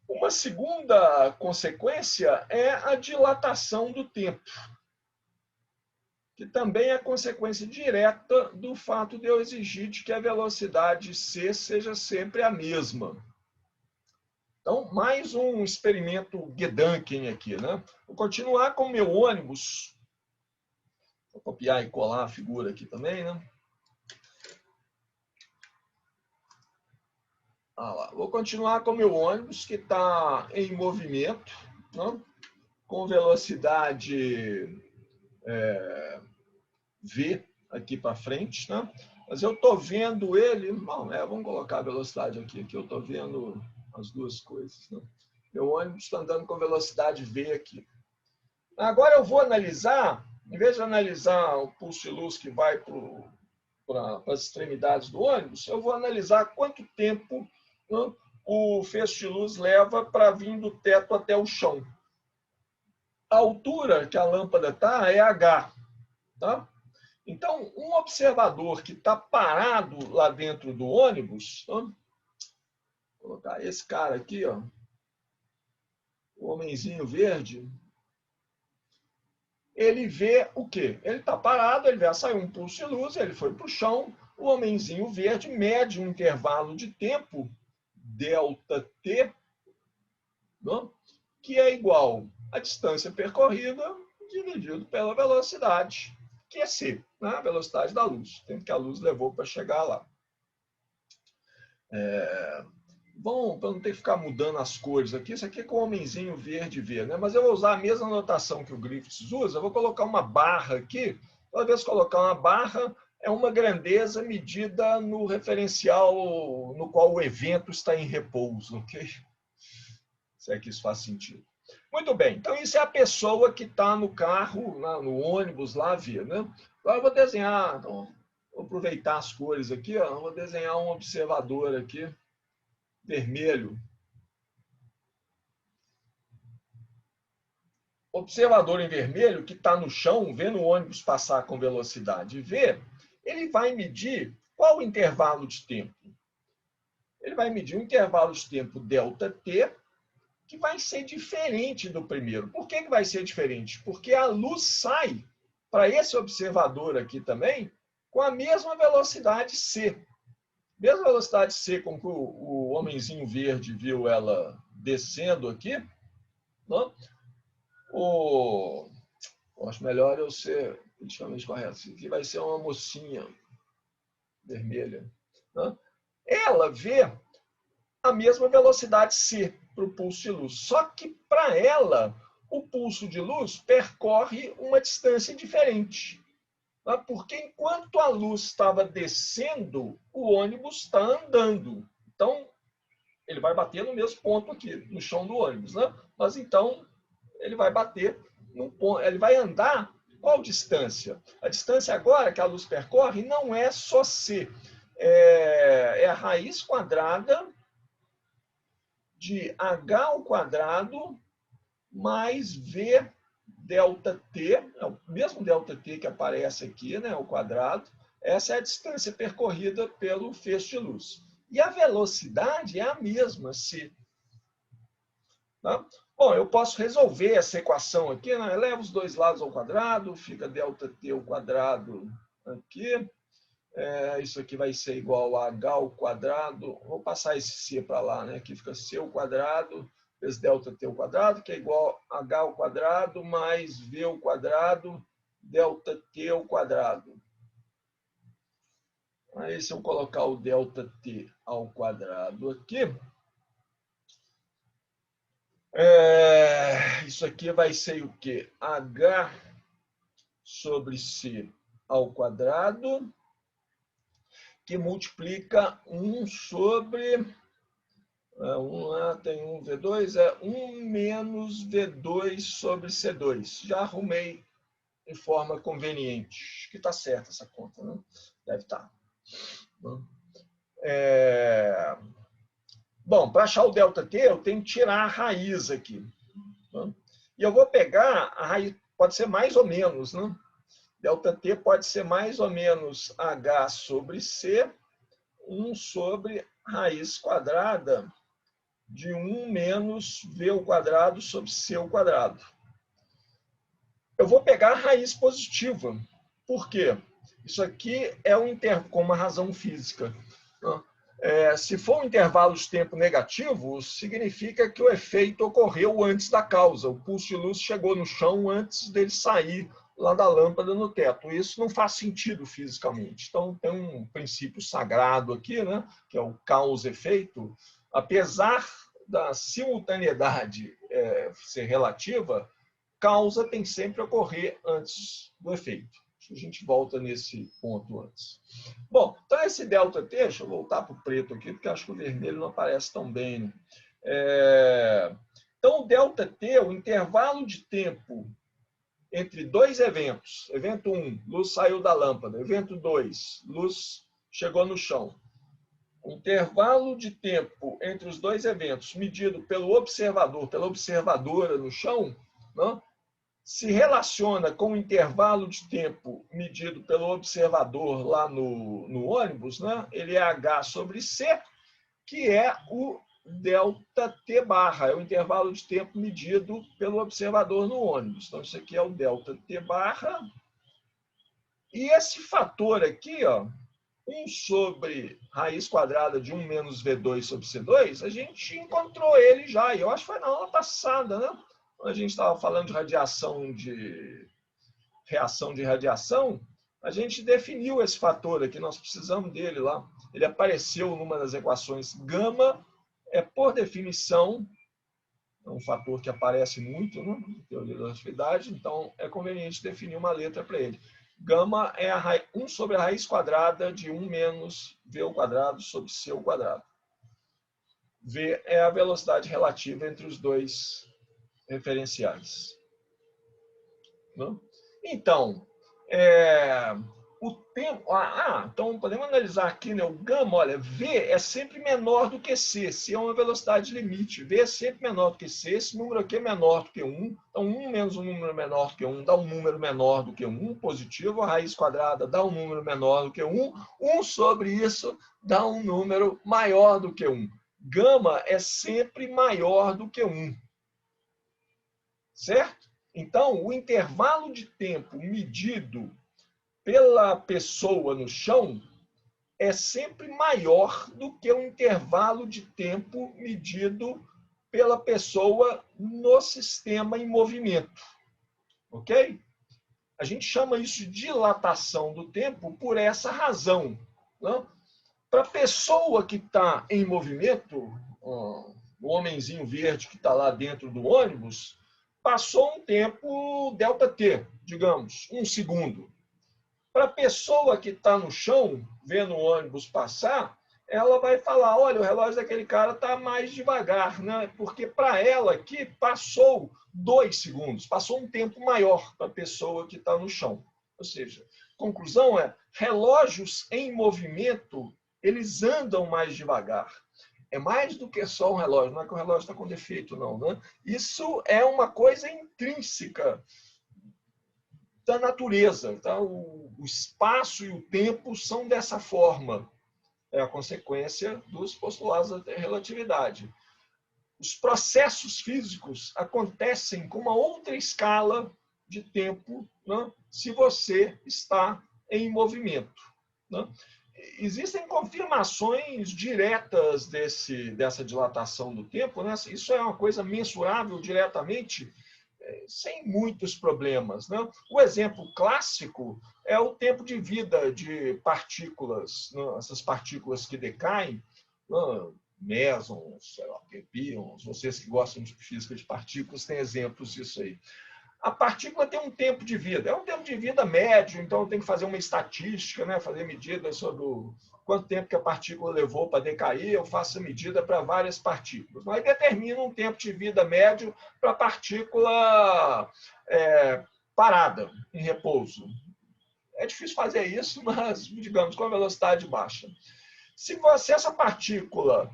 Uma segunda consequência é a dilatação do tempo, que também é consequência direta do fato de eu exigir de que a velocidade c seja sempre a mesma. Então, mais um experimento Gedanken aqui, né? Vou continuar com o meu ônibus. Vou copiar e colar a figura aqui também, né? Lá. Vou continuar com o meu ônibus, que está em movimento, né? Com velocidade V aqui para frente, né? Mas eu estou vendo ele... Bom, vamos colocar a velocidade aqui. Aqui eu estou vendo as duas coisas, né? Meu ônibus está andando com velocidade V aqui. Agora eu vou analisar, em vez de analisar o pulso de luz que vai para as extremidades do ônibus, eu vou analisar quanto tempo, né, o feixe de luz leva para vir do teto até o chão. A altura que a lâmpada está é H. Tá? Então, um observador que está parado lá dentro do ônibus, vou colocar esse cara aqui, ó, o homenzinho verde, ele vê o quê? Ele está parado, ele vê, saiu um pulso de luz, ele foi para o chão, o homenzinho verde mede um intervalo de tempo, ΔT, não? Que é igual à distância percorrida dividido pela velocidade, que é c, né? A velocidade da luz, o tempo que a luz levou para chegar lá. Bom, para não ter que ficar mudando as cores aqui, isso aqui é com o homenzinho verde, né? Mas eu vou usar a mesma notação que o Griffiths usa, eu vou colocar uma barra aqui. Toda vez que colocar uma barra, é uma grandeza medida no referencial no qual o evento está em repouso, ok? Se é que isso faz sentido. Muito bem, então isso é a pessoa que está no carro, no ônibus lá, né? Agora eu vou desenhar, então, vou aproveitar as cores aqui, ó, vou desenhar um observador aqui, vermelho, observador em vermelho, que está no chão, vendo o ônibus passar com velocidade v, ele vai medir qual o intervalo de tempo? Ele vai medir o intervalo de tempo ΔT, que vai ser diferente do primeiro. Por que vai ser diferente? Porque a luz sai para esse observador aqui também com a mesma velocidade c. Mesma velocidade c, como o homenzinho verde viu ela descendo aqui. Não? Acho melhor eu ser politicamente correto. Isso aqui vai ser uma mocinha vermelha. Não? Ela vê a mesma velocidade c para o pulso de luz. Só que, para ela, o pulso de luz percorre uma distância diferente. Porque enquanto a luz estava descendo, o ônibus está andando. Então, ele vai bater no mesmo ponto aqui, no chão do ônibus. Né? Mas, então, ele vai bater num ponto. Ele vai andar qual distância? A distância agora que a luz percorre não é só c. É a raiz quadrada de h ao quadrado mais v ΔT, é o mesmo ΔT que aparece aqui, né, ao quadrado. Essa é a distância percorrida pelo feixe de luz. E a velocidade é a mesma, c. Tá? Bom, eu posso resolver essa equação aqui, né? Eu levo os dois lados ao quadrado, fica ΔT ao quadrado aqui. Isso aqui vai ser igual a h ao quadrado. Vou passar esse c para lá, né? Aqui fica c ao quadrado vezes ΔT ao quadrado, que é igual a h ao quadrado mais v ao quadrado ΔT ao quadrado. Aí, se eu colocar o ΔT ao quadrado aqui, isso aqui vai ser o quê? H sobre c ao quadrado, que multiplica 1 sobre... 1 lá tem 1 V2, é 1 menos V2 sobre C2. Já arrumei de forma conveniente. Acho que está certa essa conta, né? Deve estar. Bom, para achar o ΔT, eu tenho que tirar a raiz aqui. E eu vou pegar a raiz, pode ser mais ou menos, né? ΔT pode ser mais ou menos H sobre C, 1 sobre raiz quadrada de 1 menos v ao quadrado sobre c ao quadrado. Eu vou pegar a raiz positiva. Por quê? Isso aqui é com uma razão física. Se for um intervalo de tempo negativo, significa que o efeito ocorreu antes da causa. O pulso de luz chegou no chão antes dele sair lá da lâmpada no teto. Isso não faz sentido fisicamente. Então, tem um princípio sagrado aqui, né, que é o causa-efeito. Apesar da simultaneidade ser relativa, causa tem sempre que ocorrer antes do efeito. A gente volta nesse ponto antes. Bom, então esse ΔT, deixa eu voltar para o preto aqui, porque acho que o vermelho não aparece tão bem. Né? Então, o ΔT, o intervalo de tempo entre dois eventos. Evento 1, luz saiu da lâmpada. Evento 2, luz chegou no chão. O intervalo de tempo entre os dois eventos, medido pelo observador, pela observadora no chão, não? Se relaciona com o intervalo de tempo medido pelo observador lá no ônibus, né? Ele é H sobre C, que é o ΔT barra, é o intervalo de tempo medido pelo observador no ônibus. Então, isso aqui é o ΔT barra. E esse fator aqui, ó, 1 sobre raiz quadrada de 1 menos V2 sobre C2, a gente encontrou ele já, e eu acho que foi na aula passada, né? Quando a gente estava falando de reação de radiação, a gente definiu esse fator aqui, nós precisamos dele lá. Ele apareceu numa das equações. Gama é, por definição, um fator que aparece muito, né, na teoria da relatividade, então é conveniente definir uma letra para ele. Gama é 1 sobre a raiz quadrada de 1 menos v ao quadrado sobre c ao quadrado. V é a velocidade relativa entre os dois referenciais. Então, O tempo... então podemos analisar aqui, né? O gama, olha, V é sempre menor do que C. C é uma velocidade limite. V é sempre menor do que C. Esse número aqui é menor do que 1. Então, 1 menos um número menor do que 1 dá um número menor do que 1. Positivo, a raiz quadrada dá um número menor do que 1. 1 sobre isso dá um número maior do que 1. Gama é sempre maior do que 1. Certo? Então, o intervalo de tempo medido pela pessoa no chão é sempre maior do que o intervalo de tempo medido pela pessoa no sistema em movimento. Ok? A gente chama isso de dilatação do tempo por essa razão. Né? Para a pessoa que está em movimento, o homenzinho verde que está lá dentro do ônibus, passou um tempo ΔT, digamos, 1 segundo. Para a pessoa que está no chão, vendo o ônibus passar, ela vai falar, olha, o relógio daquele cara está mais devagar, né? Porque para ela aqui passou 2 segundos, passou um tempo maior para a pessoa que está no chão. Ou seja, a conclusão é, relógios em movimento, eles andam mais devagar. É mais do que só um relógio, não é que o relógio está com defeito, não, né? Isso é uma coisa intrínseca da natureza. Tá? O espaço e o tempo são dessa forma. É a consequência dos postulados da relatividade. Os processos físicos acontecem com uma outra escala de tempo, né? Se você está em movimento. Né? Existem confirmações diretas dessa dilatação do tempo. Né? Isso é uma coisa mensurável diretamente, sem muitos problemas. Né? O exemplo clássico é o tempo de vida de partículas, né? Essas partículas que decaem, né? Mesons, pions, vocês que gostam de física de partículas têm exemplos disso aí. A partícula tem um tempo de vida, é um tempo de vida médio, então tem que fazer uma estatística, né? Fazer medidas sobre quanto tempo que a partícula levou para decair, eu faço a medida para várias partículas. Mas determina um tempo de vida médio para a partícula parada, em repouso. É difícil fazer isso, mas, digamos, com a velocidade baixa. Se essa partícula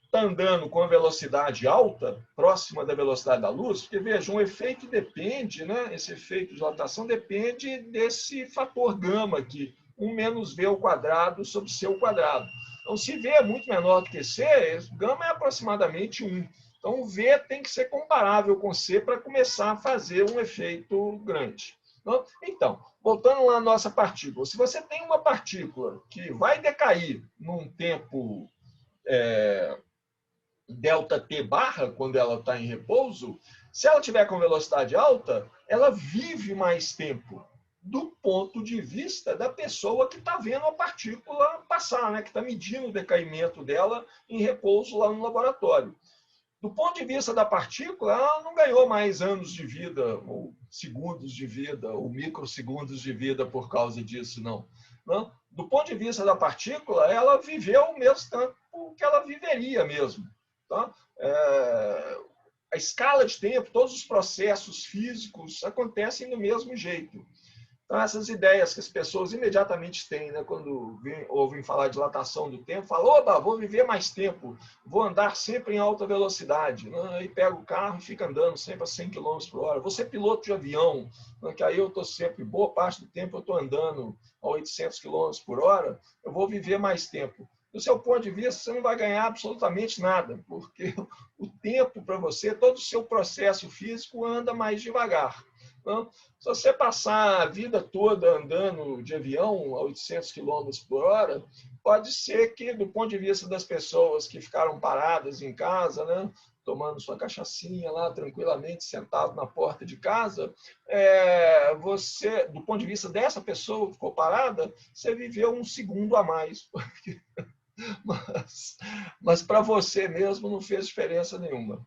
está andando com a velocidade alta, próxima da velocidade da luz, porque, veja, um efeito depende, né? Esse efeito de dilatação depende desse fator gama aqui, 1 menos V ao quadrado sobre C ao quadrado. Então, se V é muito menor do que C, gama é aproximadamente 1. Então, V tem que ser comparável com C para começar a fazer um efeito grande. Então, voltando lá à nossa partícula. Se você tem uma partícula que vai decair num tempo ΔT barra, quando ela está em repouso, se ela tiver com velocidade alta, ela vive mais tempo, do ponto de vista da pessoa que está vendo a partícula passar, né? Que está medindo o decaimento dela em repouso lá no laboratório. Do ponto de vista da partícula, ela não ganhou mais anos de vida, ou segundos de vida, ou microsegundos de vida por causa disso, não. Do ponto de vista da partícula, ela viveu o mesmo tempo que ela viveria mesmo. Tá? A escala de tempo, todos os processos físicos acontecem do mesmo jeito. Então, essas ideias que as pessoas imediatamente têm, né, quando ouvem falar de dilatação do tempo, falam, oba, vou viver mais tempo, vou andar sempre em alta velocidade. Né? Aí pega o carro e fica andando sempre a 100 km por hora. Vou ser piloto de avião, né, que aí eu estou sempre, boa parte do tempo eu estou andando a 800 km por hora, eu vou viver mais tempo. Do seu ponto de vista, você não vai ganhar absolutamente nada, porque o tempo para você, todo o seu processo físico anda mais devagar. Então, se você passar a vida toda andando de avião a 800 km por hora, pode ser que, do ponto de vista das pessoas que ficaram paradas em casa, né, tomando sua cachaçinha lá tranquilamente, sentado na porta de casa, você, do ponto de vista dessa pessoa que ficou parada, você viveu 1 segundo a mais. Mas para você mesmo não fez diferença nenhuma.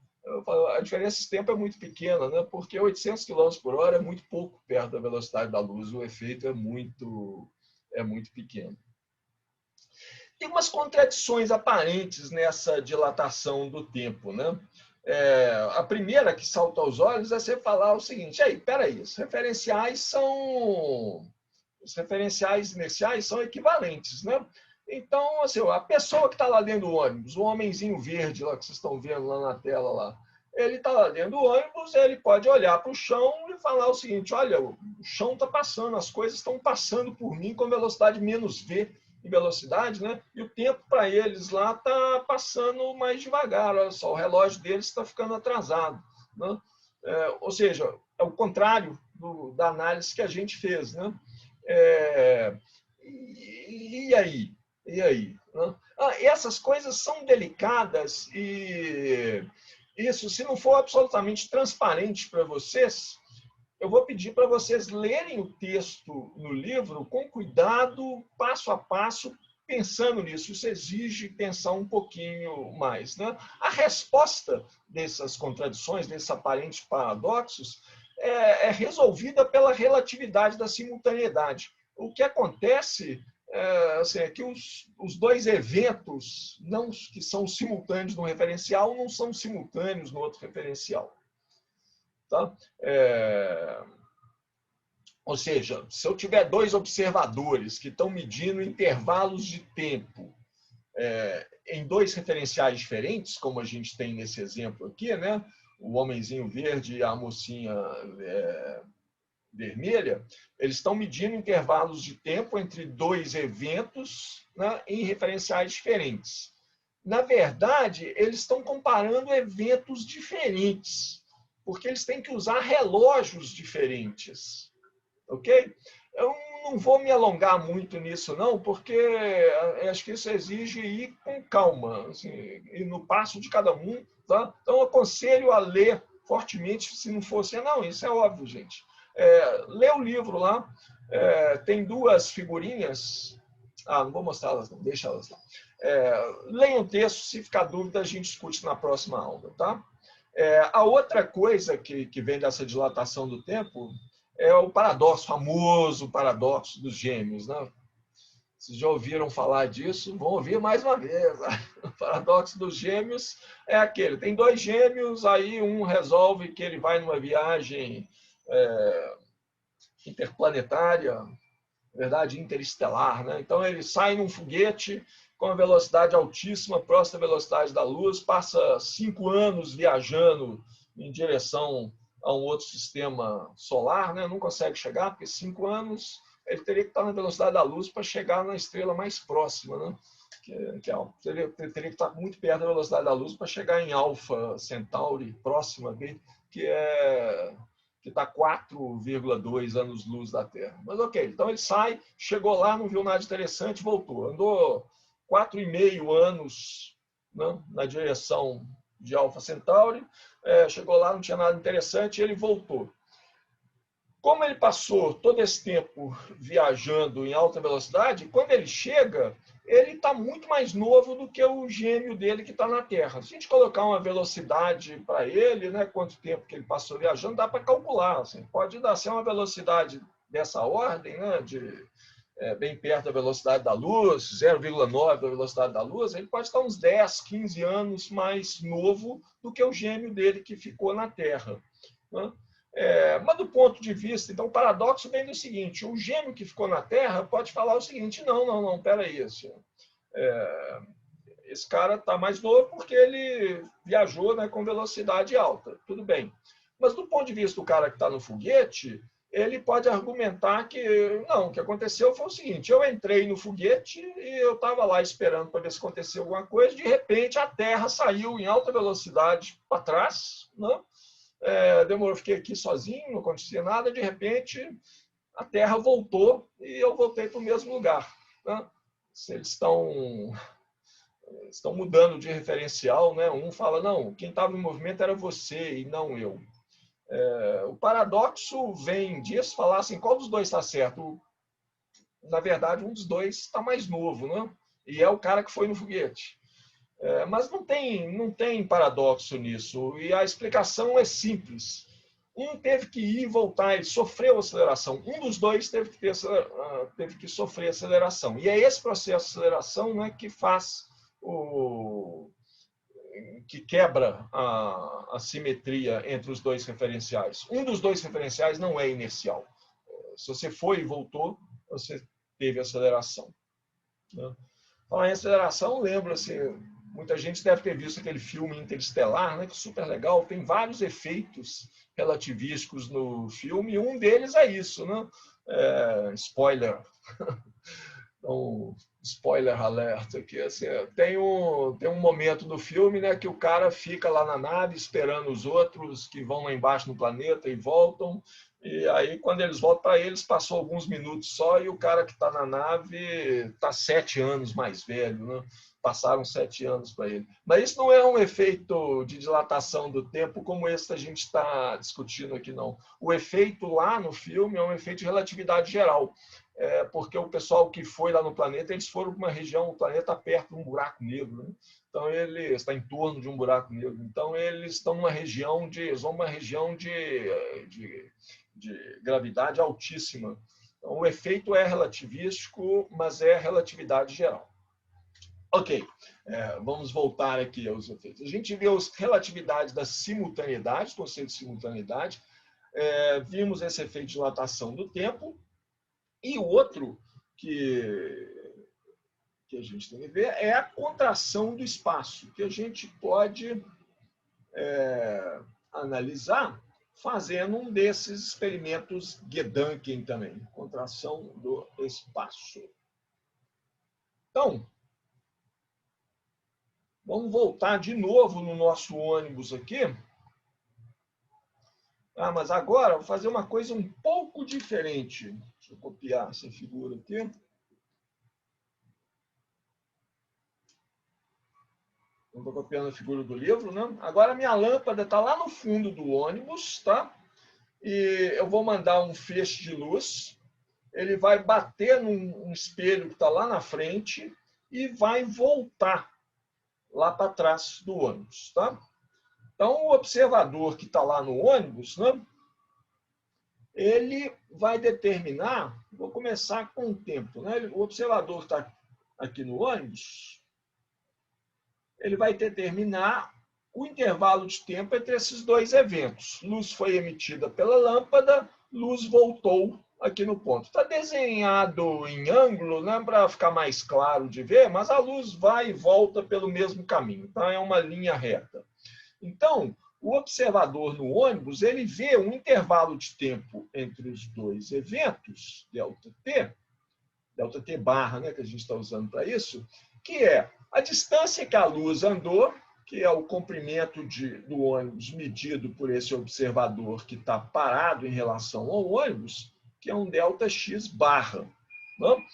A diferença de tempo é muito pequena, né? Porque 800 km por hora é muito pouco perto da velocidade da luz, o efeito é muito pequeno. Tem umas contradições aparentes nessa dilatação do tempo, né? A primeira que salta aos olhos é você falar o seguinte, aí, peraí, os referenciais são Os referenciais inerciais são equivalentes, né? Então, assim, a pessoa que está lá dentro do ônibus, o homenzinho verde lá que vocês estão vendo lá na tela lá, ele está lá dentro do ônibus, ele pode olhar para o chão e falar o seguinte: olha, o chão está passando, as coisas estão passando por mim com velocidade menos v em velocidade, né? E o tempo para eles lá está passando mais devagar. Olha só, o relógio deles está ficando atrasado, né? Ou seja, é o contrário da análise que a gente fez, né? E aí? E aí? Né? Essas coisas são delicadas e isso, se não for absolutamente transparente para vocês, eu vou pedir para vocês lerem o texto no livro com cuidado, passo a passo, pensando nisso. Isso exige pensar um pouquinho mais, né? A resposta dessas contradições, desses aparentes paradoxos, é resolvida pela relatividade da simultaneidade. O que acontece é que os dois eventos não, que são simultâneos no referencial não são simultâneos no outro referencial. Tá? Ou seja, se eu tiver dois observadores que estão medindo intervalos de tempo em dois referenciais diferentes, como a gente tem nesse exemplo aqui, né? O homenzinho verde e a mocinha vermelha, eles estão medindo intervalos de tempo entre dois eventos, né, em referenciais diferentes. Na verdade, eles estão comparando eventos diferentes, porque eles têm que usar relógios diferentes. Ok? Eu não vou me alongar muito nisso, não, porque acho que isso exige ir com calma, assim, ir no passo de cada um. Tá? Então, eu aconselho a ler fortemente, se não fosse. Não, isso é óbvio, gente. Lê o livro lá, tem duas figurinhas. Não vou mostrá-las, não, deixa elas lá. Leiam o texto, se ficar dúvida, a gente discute na próxima aula. Tá? A outra coisa que vem dessa dilatação do tempo é o paradoxo, famoso paradoxo dos gêmeos. Né? Vocês já ouviram falar disso? Vão ouvir mais uma vez. O paradoxo dos gêmeos é aquele: tem dois gêmeos, aí um resolve que ele vai numa viagem interplanetária, na verdade interestelar, né? Então ele sai num foguete com uma velocidade altíssima, próxima à velocidade da luz, passa 5 anos viajando em direção a um outro sistema solar, né? Não consegue chegar, porque 5 anos ele teria que estar na velocidade da luz para chegar na estrela mais próxima, né? Teria que estar muito perto da velocidade da luz para chegar em Alpha Centauri, próxima dele, que está 4,2 anos-luz da Terra. Mas ok, então ele sai, chegou lá, não viu nada interessante, voltou. Andou 4,5 anos, né, na direção de Alpha Centauri, chegou lá, não tinha nada interessante, e ele voltou. Como ele passou todo esse tempo viajando em alta velocidade, quando ele chega, ele está muito mais novo do que o gêmeo dele que está na Terra. Se a gente colocar uma velocidade para ele, né, quanto tempo que ele passou viajando, dá para calcular. Assim, pode dar ser uma velocidade dessa ordem, né, bem perto da velocidade da luz, 0,9 da velocidade da luz, ele pode estar uns 10, 15 anos mais novo do que o gêmeo dele que ficou na Terra. Né? Mas do ponto de vista, então o paradoxo vem do seguinte: o gêmeo que ficou na Terra pode falar o seguinte: não, peraí, assim, esse cara está mais novo porque ele viajou, né, com velocidade alta, tudo bem. Mas do ponto de vista do cara que está no foguete, ele pode argumentar que não, o que aconteceu foi o seguinte: eu entrei no foguete e eu estava lá esperando para ver se aconteceu alguma coisa, de repente a Terra saiu em alta velocidade para trás, né? Demorou, fiquei aqui sozinho, não acontecia nada, de repente a Terra voltou e eu voltei para o mesmo lugar. Né? Se eles estão mudando de referencial, né? Um fala, não, quem estava em movimento era você e não eu. O paradoxo vem disso, falar assim, qual dos dois está certo? Na verdade, um dos dois está mais novo, né? E é o cara que foi no foguete. Mas não tem paradoxo nisso, e a explicação é simples. Um teve que ir e voltar, ele sofreu aceleração. Um dos dois teve que sofrer aceleração. E é esse processo de aceleração, né, que faz que quebra a simetria entre os dois referenciais. Um dos dois referenciais não é inercial. Se você foi e voltou, você teve aceleração. Né? Falar em aceleração, lembro assim, muita gente deve ter visto aquele filme Interestelar, né, que é super legal, tem vários efeitos relativísticos no filme, e um deles é isso, né? Spoiler. Então, spoiler alert aqui, assim, tem um momento do filme, né, que o cara fica lá na nave esperando os outros que vão lá embaixo no planeta e voltam, e aí quando eles voltam para eles, passou alguns minutos só e o cara que está na nave está 7 anos mais velho, né? Passaram 7 anos para ele. Mas isso não é um efeito de dilatação do tempo como esse que a gente está discutindo aqui, não. O efeito lá no filme é um efeito de relatividade geral. Porque o pessoal que foi lá no planeta, eles foram para uma região, o planeta perto de um buraco negro, né? Então ele está em torno de um buraco negro. Então eles estão numa região de gravidade altíssima. Então, o efeito é relativístico, mas é relatividade geral. Ok, vamos voltar aqui aos efeitos. A gente viu as relatividades da simultaneidade, o conceito de simultaneidade, vimos esse efeito de dilatação do tempo, e o outro que a gente tem que ver é a contração do espaço, que a gente pode analisar fazendo um desses experimentos Gedanken também, contração do espaço. Então, vamos voltar de novo no nosso ônibus aqui. Mas agora vou fazer uma coisa um pouco diferente. Deixa eu copiar essa figura aqui. Estou copiando a figura do livro, né? Agora a minha lâmpada está lá no fundo do ônibus, tá? E eu vou mandar um feixe de luz. Ele vai bater num espelho que está lá na frente e vai voltar lá para trás do ônibus, tá? Então, o observador que está lá no ônibus, né? Ele vai determinar, vou começar com o tempo, né? O observador que está aqui no ônibus, ele vai determinar o intervalo de tempo entre esses dois eventos. Luz foi emitida pela lâmpada, luz voltou aqui no ponto. Está desenhado em ângulo, né, para ficar mais claro de ver, mas a luz vai e volta pelo mesmo caminho, tá? É uma linha reta. Então, o observador no ônibus, ele vê um intervalo de tempo entre os dois eventos, delta T barra, né, que a gente está usando para isso, que é a distância que a luz andou, que é o comprimento do ônibus medido por esse observador que está parado em relação ao ônibus, que é um delta x barra. Né?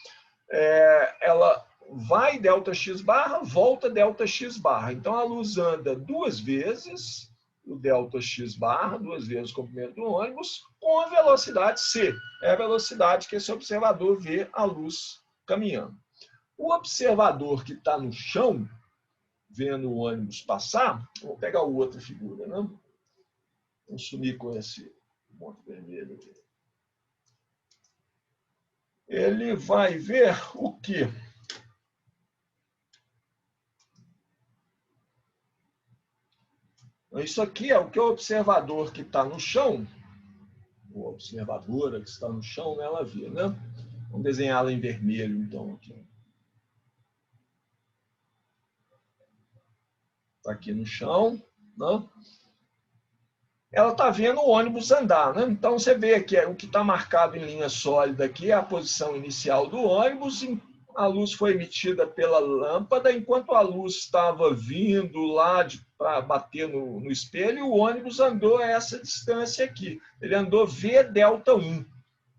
Ela vai delta x barra, volta delta x barra. Então, a luz anda 2 vezes o delta x barra, 2 vezes o comprimento do ônibus, com a velocidade c. É a velocidade que esse observador vê a luz caminhando. O observador que está no chão, vendo o ônibus passar, vou pegar outra figura, né? Vamos sumir com esse ponto vermelho aqui. Ele vai ver o quê? Isso aqui é o que o observador que está no chão, ou a observadora que está no chão, ela vê, né? Vamos desenhá-la em vermelho, então, aqui. Está aqui no chão, né? Ela está vendo o ônibus andar, né? Então, você vê que o que está marcado em linha sólida aqui é a posição inicial do ônibus. A luz foi emitida pela lâmpada, enquanto a luz estava vindo lá para bater no espelho, o ônibus andou a essa distância aqui. Ele andou V delta 1.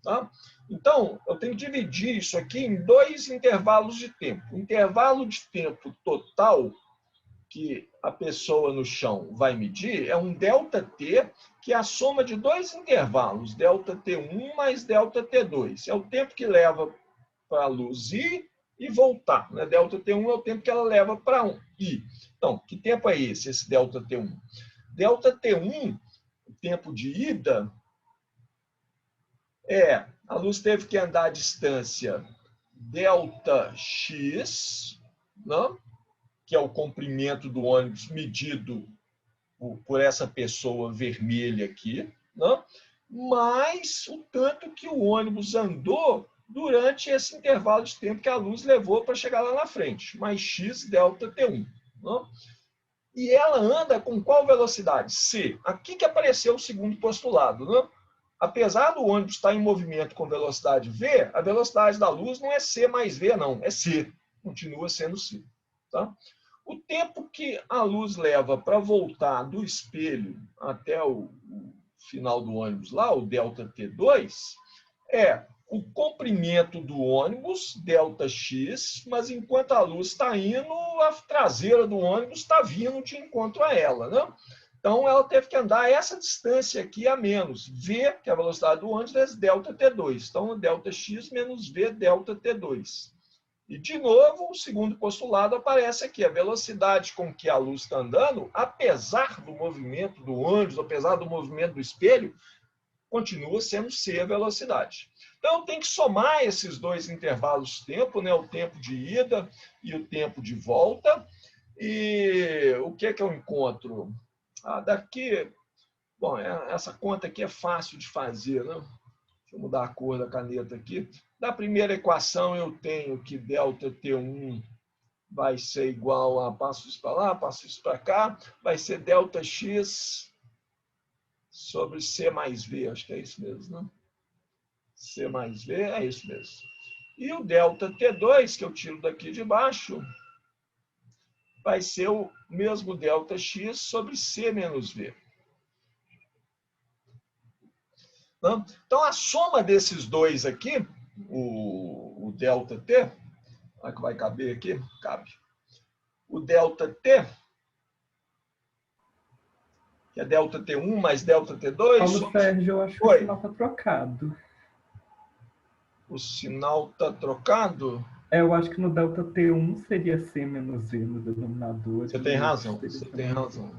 Tá? Então, eu tenho que dividir isso aqui em 2 intervalos de tempo. O intervalo de tempo total que a pessoa no chão vai medir é um ΔT, que é a soma de 2 intervalos, ΔT1 mais ΔT2. É o tempo que leva para a luz ir e voltar. Né? ΔT1 é o tempo que ela leva para ir. Então, que tempo é esse ΔT1? ΔT1, o tempo de ida, a luz teve que andar a distância ΔX, né? Que é o comprimento do ônibus medido por essa pessoa vermelha aqui, né? Mais o tanto que o ônibus andou durante esse intervalo de tempo que a luz levou para chegar lá na frente, mais x delta T1. Não? E ela anda com qual velocidade? C. Aqui que apareceu o segundo postulado. Não? Apesar do ônibus estar em movimento com velocidade v, a velocidade da luz não é c mais v, não, é c. Continua sendo c. Tá? O tempo que a luz leva para voltar do espelho até o final do ônibus lá, o ΔT2, é o comprimento do ônibus, ΔX, mas enquanto a luz está indo, a traseira do ônibus está vindo de encontro a ela. Né? Então, ela teve que andar essa distância aqui a menos. V, que é a velocidade do ônibus, vezes ΔT2. Então, ΔX menos V ΔT2. E, de novo, o segundo postulado aparece aqui. A velocidade com que a luz está andando, apesar do movimento do ônibus, apesar do movimento do espelho, continua sendo c a velocidade. Então, tem que somar esses dois intervalos de tempo, né? O tempo de ida e o tempo de volta. E o que é que eu encontro? Daqui, bom, essa conta aqui é fácil de fazer, né? Deixa eu mudar a cor da caneta aqui. Da primeira equação, eu tenho que ΔT1 vai ser igual a, passo isso para lá, passo isso para cá, vai ser ΔX sobre C mais V, acho que é isso mesmo, né? C mais V, é isso mesmo. E o ΔT2, que eu tiro daqui de baixo, vai ser o mesmo ΔX sobre C menos V. Então, a soma desses dois aqui, o ΔT, será que vai caber aqui? Cabe. O ΔT, que é ΔT1 mais ΔT2... Paulo Sérgio, eu acho que o sinal está trocado. O sinal está trocado? Eu acho que no ΔT1 seria C menos V no denominador. Você tem razão, você tem razão.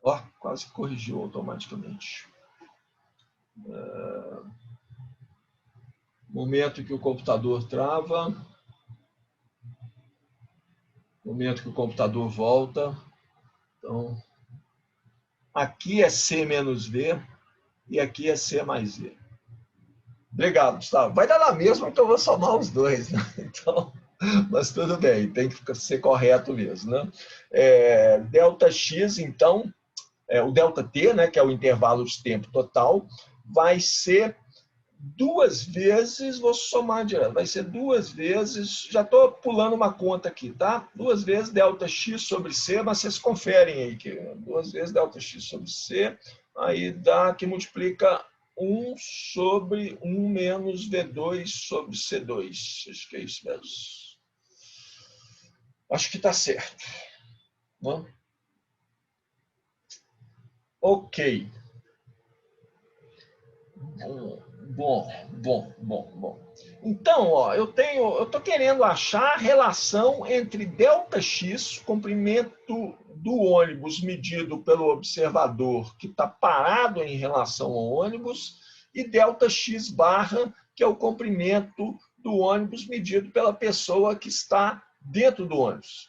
Ó, quase corrigiu automaticamente. Momento que o computador trava. Momento que o computador volta. Então, aqui é C menos V e aqui é C mais V. Obrigado, Gustavo. Vai dar na mesma que eu vou somar os dois, né? Então, mas tudo bem, tem que ser correto mesmo, né? ΔX, então, o ΔT, né, que é o intervalo de tempo total, vai ser duas vezes, vou somar direto, vai ser duas vezes, já estou pulando uma conta aqui, tá? Duas vezes ΔX sobre C, mas vocês conferem aí, que duas vezes ΔX sobre C, aí dá que multiplica 1 sobre 1 menos V2 sobre C2. Acho que é isso mesmo. Acho que está certo. Não? Ok. Bom. Então, ó, eu estou querendo achar a relação entre ΔX, comprimento do ônibus medido pelo observador que está parado em relação ao ônibus, e ΔX barra, que é o comprimento do ônibus medido pela pessoa que está dentro do ônibus.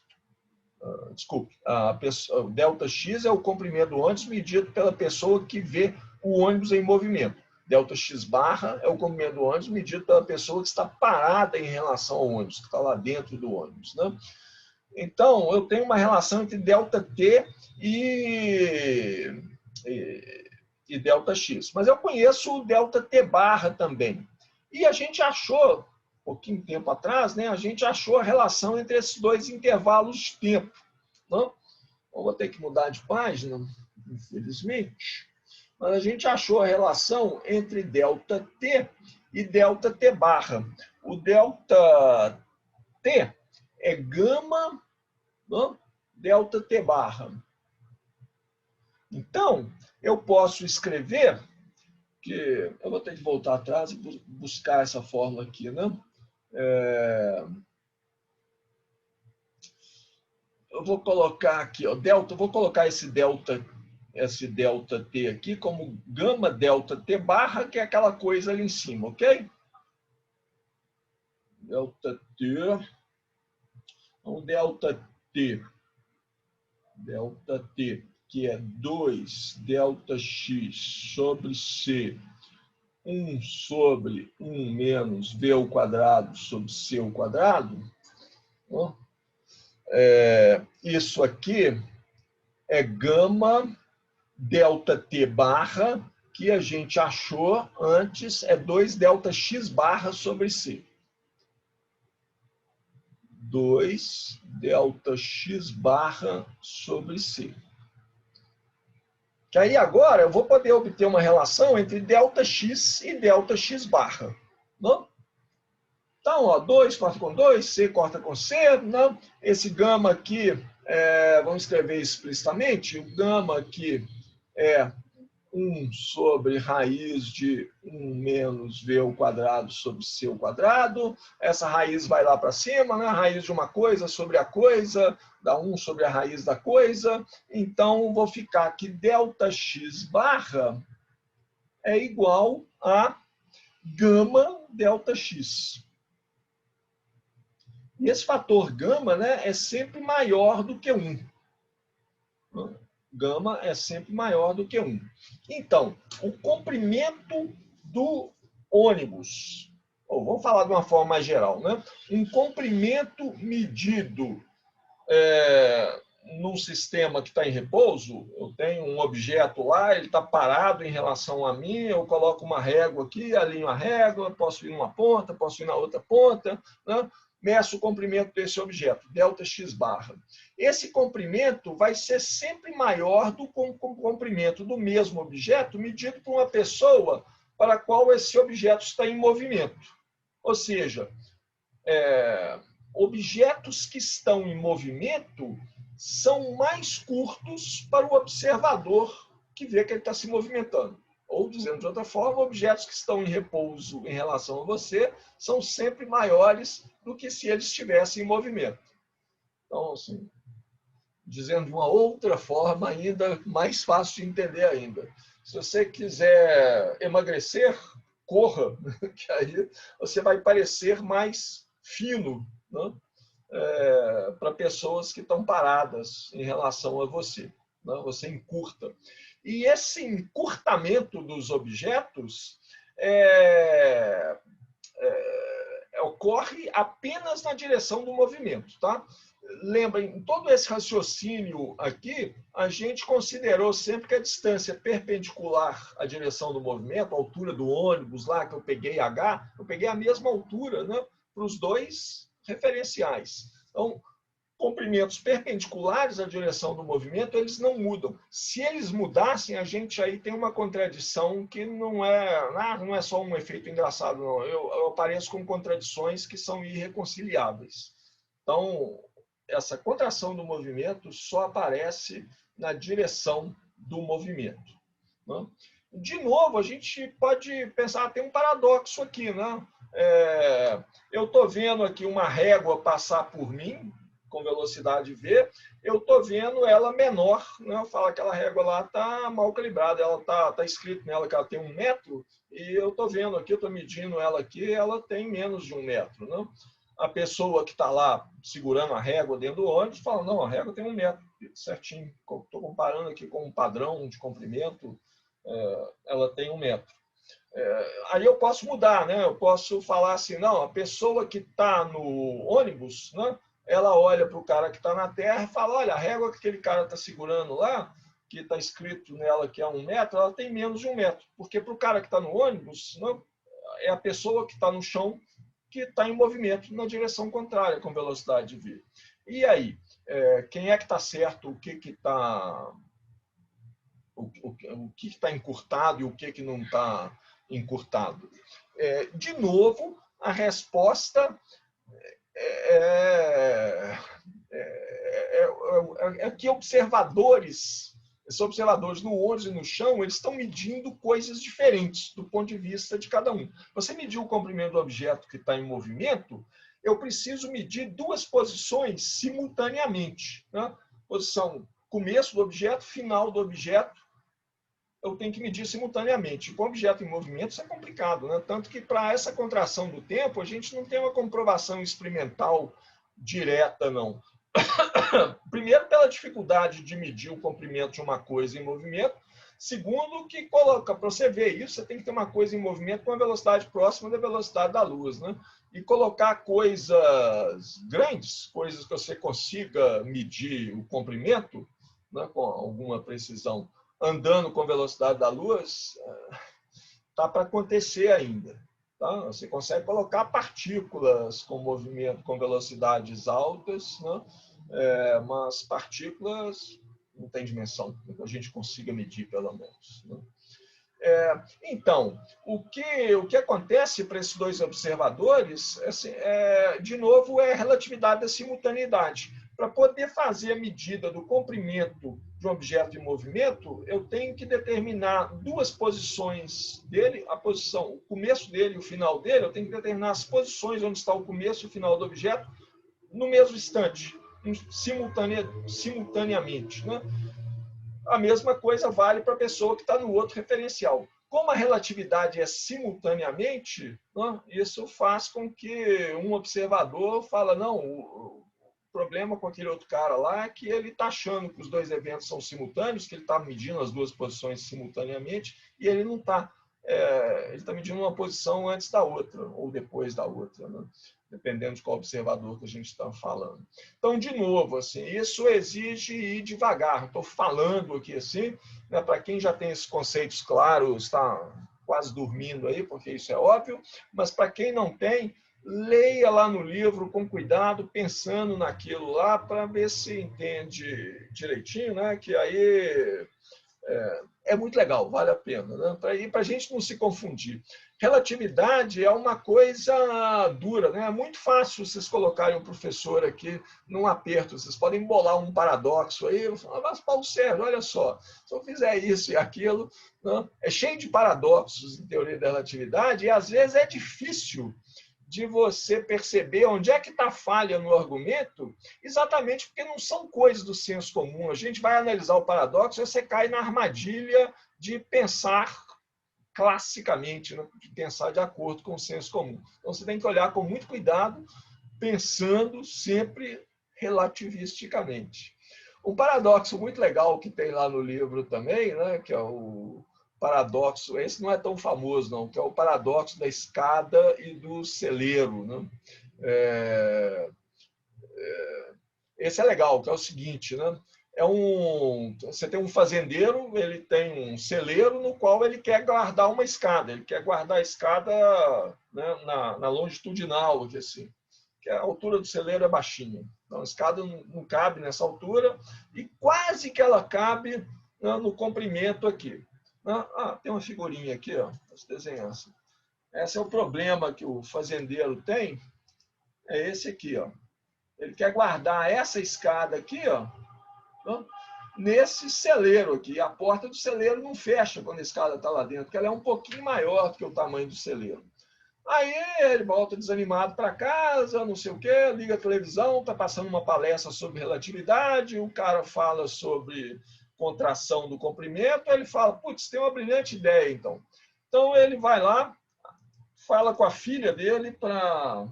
Desculpe, o ΔX é o comprimento do ônibus medido pela pessoa que vê o ônibus em movimento. ΔX barra é o comprimento do ônibus medido pela pessoa que está parada em relação ao ônibus, que está lá dentro do ônibus. Né? Então, eu tenho uma relação entre ΔT e ΔX. Mas eu conheço o ΔT barra também. E a gente achou, um pouquinho tempo atrás, né, a gente achou a relação entre esses dois intervalos de tempo. Não? Eu vou ter que mudar de página, infelizmente. Mas a gente achou a relação entre ΔT e ΔT barra. O ΔT é gama, não? ΔT barra. Então, eu posso escrever que... Eu vou ter que voltar atrás e buscar essa fórmula aqui, né? Eu vou colocar aqui, ó, vou colocar esse ΔT aqui como gama ΔT barra, que é aquela coisa ali em cima, ok? ΔT, então ΔT, que é 2 ΔX sobre C 1 sobre 1 menos v ao quadrado sobre c ao quadrado. Isso aqui é gama delta t barra, que a gente achou antes, é 2 delta x barra sobre c. 2 delta x barra sobre c. Que aí agora eu vou poder obter uma relação entre delta x e delta x barra. Não? Então, ó, 2 corta com 2, c corta com c. Não? Esse gama aqui, vamos escrever explicitamente, o gama aqui é 1 sobre raiz de 1 menos v ao quadrado sobre c ao quadrado. Essa raiz vai lá para cima, né? Raiz de uma coisa sobre a coisa, dá 1 sobre a raiz da coisa. Então, vou ficar que delta x barra é igual a gama delta x. E esse fator gama, né, é sempre maior do que 1. Gama é sempre maior do que 1. Então, o comprimento do ônibus, vamos falar de uma forma mais geral, né? Um comprimento medido num sistema que está em repouso, eu tenho um objeto lá, ele está parado em relação a mim, eu coloco uma régua aqui, alinho a régua, posso ir numa ponta, posso ir na outra ponta, né? Meço o comprimento desse objeto, delta x barra. Esse comprimento vai ser sempre maior do que o comprimento do mesmo objeto medido por uma pessoa para a qual esse objeto está em movimento. Ou seja, objetos que estão em movimento são mais curtos para o observador que vê que ele está se movimentando. Ou, dizendo de outra forma, objetos que estão em repouso em relação a você são sempre maiores do que se eles estivessem em movimento. Então, assim, dizendo de uma outra forma ainda mais fácil de entender ainda. Se você quiser emagrecer, corra, que aí você vai parecer mais fino, né? Para pessoas que estão paradas em relação a você. Né? Você encurta. E esse encurtamento dos objetos ocorre apenas na direção do movimento. Tá? Lembrem, todo esse raciocínio aqui, a gente considerou sempre que a distância perpendicular à direção do movimento, a altura do ônibus lá, que eu peguei H, eu peguei a mesma altura, né, para os dois referenciais. Então, comprimentos perpendiculares à direção do movimento, eles não mudam. Se eles mudassem, a gente aí tem uma contradição que não é só um efeito engraçado, não. Eu apareço com contradições que são irreconciliáveis. Então, essa contração do movimento só aparece na direção do movimento. Né? De novo, a gente pode pensar, tem um paradoxo aqui. Né? Eu estou vendo aqui uma régua passar por mim, com velocidade v, eu estou vendo ela menor. Né? Eu falo que aquela régua lá está mal calibrada, ela tá escrito nela que ela tem 1 metro, e eu estou vendo aqui, eu estou medindo ela aqui, ela tem menos de 1 metro. Né? A pessoa que está lá segurando a régua dentro do ônibus fala, não, a régua tem 1 metro, certinho. Estou comparando aqui com um padrão de comprimento, ela tem 1 metro. Aí eu posso mudar, né? Eu posso falar assim, não, a pessoa que está no ônibus, né? Ela olha para o cara que está na terra e fala, olha, a régua que aquele cara está segurando lá, que está escrito nela que é 1 metro, ela tem menos de 1 metro. Porque para o cara que está no ônibus, né? É a pessoa que está no chão que está em movimento na direção contrária, com velocidade v. E aí, quem é que está certo, o que está encurtado e o que não está encurtado? De novo, a resposta é que esses observadores no ônibus e no chão, eles estão medindo coisas diferentes do ponto de vista de cada um. Você mediu o comprimento do objeto que está em movimento, eu preciso medir 2 posições simultaneamente. Né? Posição começo do objeto, final do objeto, eu tenho que medir simultaneamente. Com o objeto em movimento, isso é complicado. Né? Tanto que, para essa contração do tempo, a gente não tem uma comprovação experimental direta, não. Primeiro, pela dificuldade de medir o comprimento de uma coisa em movimento. Segundo, que coloca, para você ver isso, você tem que ter uma coisa em movimento com a velocidade próxima da velocidade da luz, né? E colocar coisas grandes, coisas que você consiga medir o comprimento, né, com alguma precisão, andando com a velocidade da luz, está para acontecer ainda. Tá? Você consegue colocar partículas com movimento com velocidades altas, né? Mas partículas não tem dimensão, que a gente consiga medir, pelo menos. Né? Então, o que acontece para esses dois observadores, assim, de novo, é a relatividade da simultaneidade. Para poder fazer a medida do comprimento de um objeto em movimento, eu tenho que determinar duas posições dele, o começo dele e o final dele, eu tenho que determinar as posições onde está o começo e o final do objeto no mesmo instante, simultaneamente. Né? A mesma coisa vale para a pessoa que está no outro referencial. Como a relatividade é simultaneamente, né, isso faz com que um observador fala, não, o problema com aquele outro cara lá é que ele está achando que os dois eventos são simultâneos, que ele está medindo as duas posições simultaneamente, e ele não está. Ele está medindo uma posição antes da outra, ou depois da outra, né? Dependendo de qual observador que a gente está falando. Então, de novo, assim, isso exige ir devagar. Estou falando aqui assim, né, para quem já tem esses conceitos claros, está quase dormindo aí, porque isso é óbvio, mas para quem não tem, leia lá no livro com cuidado, pensando naquilo lá, para ver se entende direitinho, né? Que aí é muito legal, vale a pena, né? Para a gente não se confundir. Relatividade é uma coisa dura, né? É muito fácil vocês colocarem um professor aqui num aperto, vocês podem bolar um paradoxo aí, mas Paulo Sérgio, olha só, se eu fizer isso e aquilo, né? É cheio de paradoxos em teoria da relatividade e às vezes é difícil de você perceber onde é que está a falha no argumento, exatamente porque não são coisas do senso comum. A gente vai analisar o paradoxo e você cai na armadilha de pensar classicamente, né? De pensar de acordo com o senso comum. Então, você tem que olhar com muito cuidado, pensando sempre relativisticamente. Um paradoxo muito legal que tem lá no livro também, né? Que é o paradoxo, esse não é tão famoso, não, que é o paradoxo da escada e do celeiro. Né? Esse é legal, que é o seguinte, né? Você tem um fazendeiro, ele tem um celeiro no qual ele quer guardar uma escada, ele quer guardar a escada, né, na longitudinal, assim, que a altura do celeiro é baixinha. Então a escada não cabe nessa altura e quase que ela cabe, né, no comprimento aqui. Tem uma figurinha aqui, ó, posso desenhar assim. Esse é o problema que o fazendeiro tem, é esse aqui, ó. Ele quer guardar essa escada aqui, ó, nesse celeiro aqui. A porta do celeiro não fecha quando a escada está lá dentro, porque ela é um pouquinho maior do que o tamanho do celeiro. Aí ele volta desanimado para casa, não sei o quê, liga a televisão, está passando uma palestra sobre relatividade, o cara fala sobre contração do comprimento, ele fala, putz, tem uma brilhante ideia, então. Então ele vai lá, fala com a filha dele para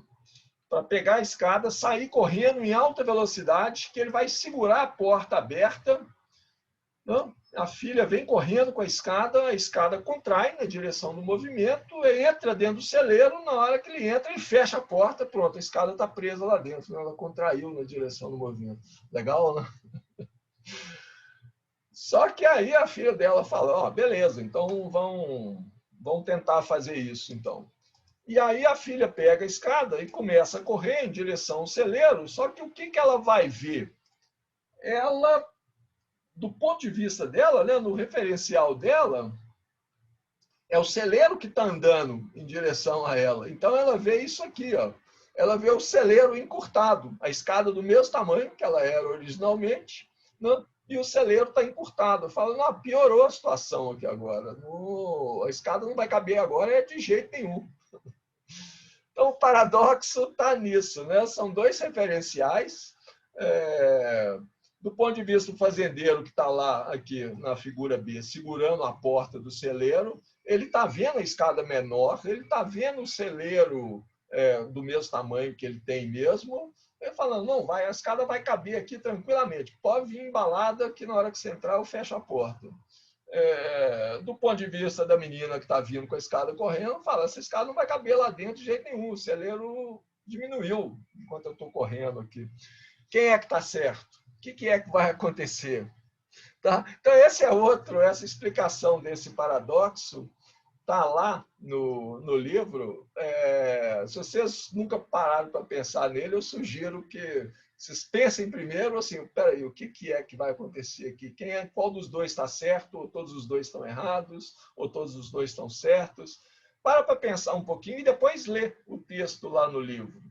pegar a escada, sair correndo em alta velocidade, que ele vai segurar a porta aberta. Não? A filha vem correndo com a escada contrai na direção do movimento, entra dentro do celeiro, na hora que ele entra, ele fecha a porta, pronto, a escada está presa lá dentro, ela contraiu na direção do movimento. Legal, né? Só que aí a filha dela fala, beleza, então vão tentar fazer isso, então. E aí a filha pega a escada e começa a correr em direção ao celeiro, só que o que ela vai ver? Ela, do ponto de vista dela, né, no referencial dela, é o celeiro que está andando em direção a ela. Então ela vê isso aqui, ó. Ela vê o celeiro encurtado, a escada do mesmo tamanho que ela era originalmente, né? E o celeiro está encurtado. Fala, não, piorou a situação aqui agora. A escada não vai caber agora de jeito nenhum. Então, o paradoxo está nisso, né? São dois referenciais. Do ponto de vista do fazendeiro que está lá, aqui na figura B, segurando a porta do celeiro, ele está vendo a escada menor, ele está vendo o celeiro do mesmo tamanho que ele tem mesmo, ele falando, não, a escada vai caber aqui tranquilamente, pode vir embalada que na hora que você entrar eu fecho a porta. do ponto de vista da menina que está vindo com a escada correndo, fala, essa escada não vai caber lá dentro de jeito nenhum, o celeiro diminuiu enquanto eu estou correndo aqui. Quem é que está certo? O que é que vai acontecer? Tá? Então, essa explicação desse paradoxo está lá no livro. Se vocês nunca pararam para pensar nele, eu sugiro que vocês pensem primeiro assim, peraí, o que é que vai acontecer aqui? Qual dos dois está certo? Ou todos os dois estão errados? Ou todos os dois estão certos? Para pensar um pouquinho e depois ler o texto lá no livro.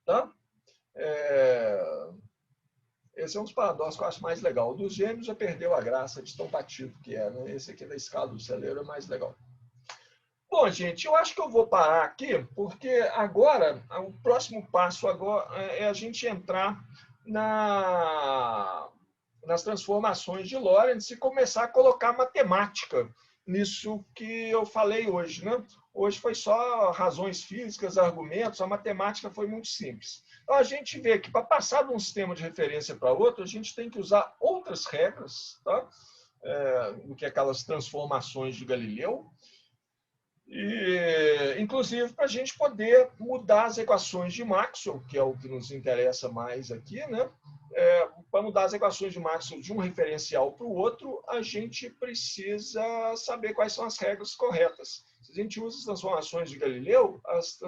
Tá? Esse é um dos paradoxos que eu acho mais legal. O dos gêmeos já perdeu a graça de tão batido que é. Né? Esse aqui da escala do celeiro é mais legal. Bom, gente, eu acho que eu vou parar aqui, porque agora, o próximo passo agora é a gente entrar nas transformações de Lorentz e começar a colocar matemática nisso que eu falei hoje. Né? Hoje foi só razões físicas, argumentos, a matemática foi muito simples. Então, a gente vê que para passar de um sistema de referência para outro, a gente tem que usar outras regras, tá? Do que aquelas transformações de Galileu, e, inclusive, para a gente poder mudar as equações de Maxwell, que é o que nos interessa mais aqui, né? Para mudar as equações de Maxwell de um referencial para o outro, a gente precisa saber quais são as regras corretas. Se a gente usa as transformações de Galileu, as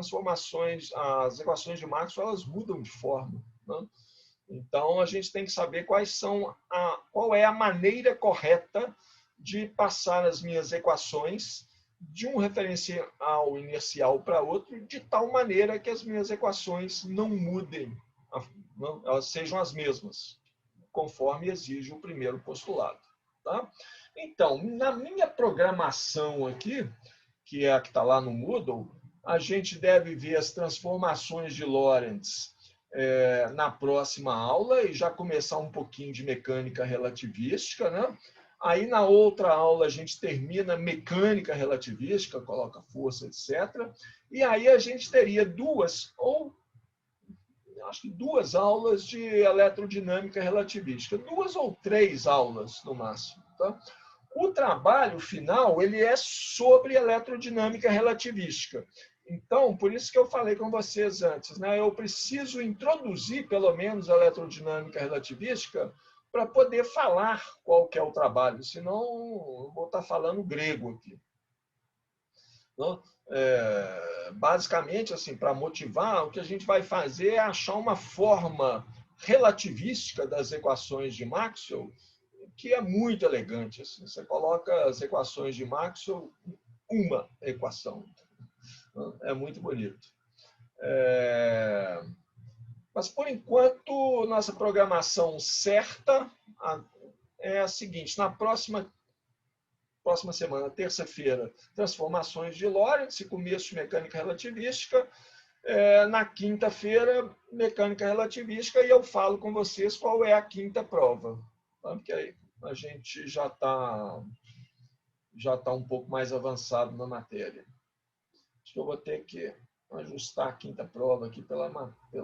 equações de Maxwell, elas mudam de forma. Né? Então, a gente tem que saber qual é a maneira correta de passar as minhas equações de um referencial inercial para outro, de tal maneira que as minhas equações não mudem, elas sejam as mesmas, conforme exige o primeiro postulado. Tá? Então, na minha programação aqui, que é a que está lá no Moodle, a gente deve ver as transformações de Lorentz na próxima aula e já começar um pouquinho de mecânica relativística, né? Aí, na outra aula, a gente termina mecânica relativística, coloca força, etc. E aí a gente teria duas aulas de eletrodinâmica relativística. 2 ou 3 aulas, no máximo. Tá? O trabalho final ele é sobre eletrodinâmica relativística. Então, por isso que eu falei com vocês antes, né? Eu preciso introduzir, pelo menos, a eletrodinâmica relativística para poder falar qual que é o trabalho, senão eu vou estar falando grego aqui. Então, basicamente, assim, para motivar, o que a gente vai fazer é achar uma forma relativística das equações de Maxwell, que é muito elegante. Assim. Você coloca as equações de Maxwell em uma equação. É muito bonito. Mas, por enquanto, nossa programação certa é a seguinte. Na próxima semana, terça-feira, transformações de Lorentz, começo de mecânica relativística. Na quinta-feira, mecânica relativística, e eu falo com vocês qual é a quinta prova. Porque aí a gente já está um pouco mais avançado na matéria. Acho que eu vou ter que ajustar a quinta prova aqui pela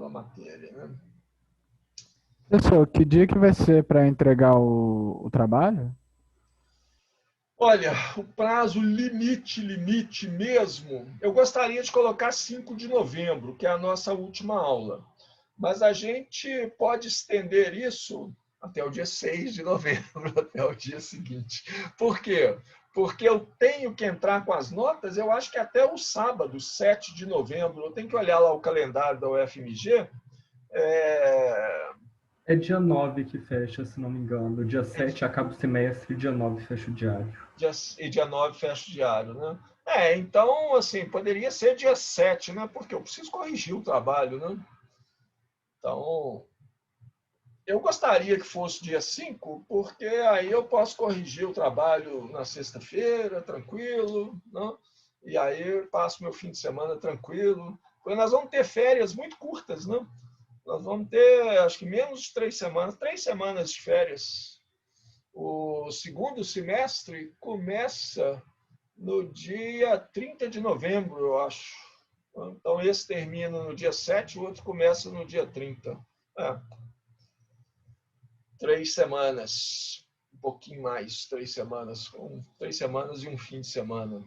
matéria. Né? Pessoal, que dia que vai ser para entregar o trabalho? Olha, o prazo limite mesmo, eu gostaria de colocar 5 de novembro, que é a nossa última aula. Mas a gente pode estender isso até o dia 6 de novembro, até o dia seguinte. Por quê? Porque eu tenho que entrar com as notas, eu acho que até o sábado, 7 de novembro, eu tenho que olhar lá o calendário da UFMG. É dia 9 que fecha, se não me engano. Dia 7 acaba o semestre, dia 9 fecha o diário. E dia 9 fecha o diário, né? Então, assim, poderia ser dia 7, né? Porque eu preciso corrigir o trabalho, né? Então, eu gostaria que fosse dia 5, porque aí eu posso corrigir o trabalho na sexta-feira, tranquilo, né? E aí eu passo meu fim de semana tranquilo. Porque nós vamos ter férias muito curtas, né? Nós vamos ter, acho que menos de 3 semanas de férias. O segundo semestre começa no dia 30 de novembro, eu acho. Então, esse termina no dia 7, o outro começa no dia 30. 3 semanas. pouquinho mais, 3 semanas. 3 semanas e um fim de semana.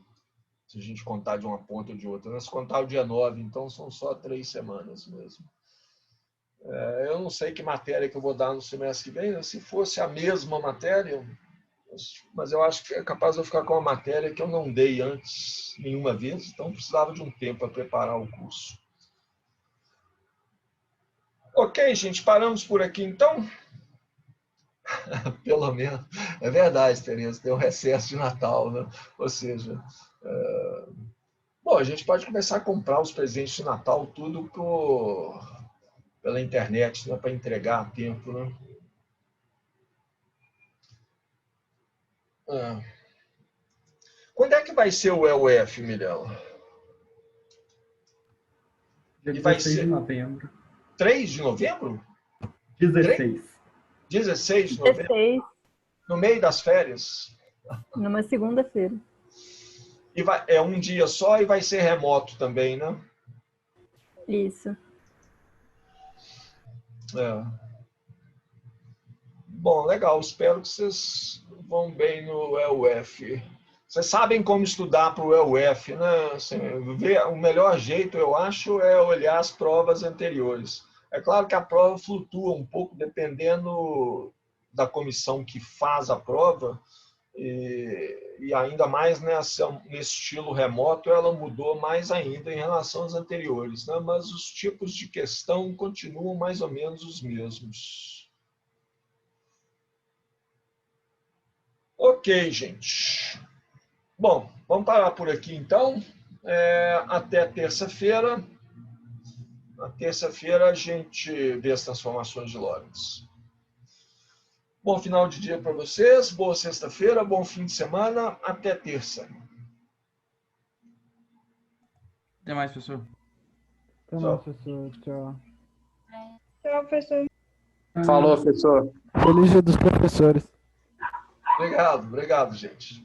Se a gente contar de uma ponta ou de outra. Nós contar o dia 9, então são só 3 semanas mesmo. Eu não sei que matéria que eu vou dar no semestre que vem, né? Se fosse a mesma matéria, mas eu acho que é capaz de eu ficar com uma matéria que eu não dei antes nenhuma vez, então precisava de um tempo para preparar o curso. Ok, gente, paramos por aqui então? Pelo menos, é verdade, Tereza, tem um recesso de Natal, né? Ou seja, bom, a gente pode começar a comprar os presentes de Natal tudo pela internet, né? Para entregar a tempo, né? Quando é que vai ser o EUF, Mirella? Dia E vai 16 de ser novembro. 3 de novembro? 16. 16 de novembro? 16, No meio das férias? numa segunda-feira. E é um dia só e vai ser remoto também, né? Isso. Bom, legal. Espero que vocês vão bem no EUF. Vocês sabem como estudar para o EUF, né? Assim, o melhor jeito, eu acho, é olhar as provas anteriores. É claro que a prova flutua um pouco dependendo da comissão que faz a prova, e ainda mais nesse estilo remoto, ela mudou mais ainda em relação às anteriores, né? Mas os tipos de questão continuam mais ou menos os mesmos. Ok, gente. Bom, vamos parar por aqui então. Até terça-feira. Na terça-feira a gente vê as transformações de Lorentz. Bom final de dia para vocês, boa sexta-feira, bom fim de semana, até terça. Até mais, professor. Até mais, professor. Tchau. Tchau, professor. Falou, professor. Feliz Dia dos Professores. Obrigado, gente.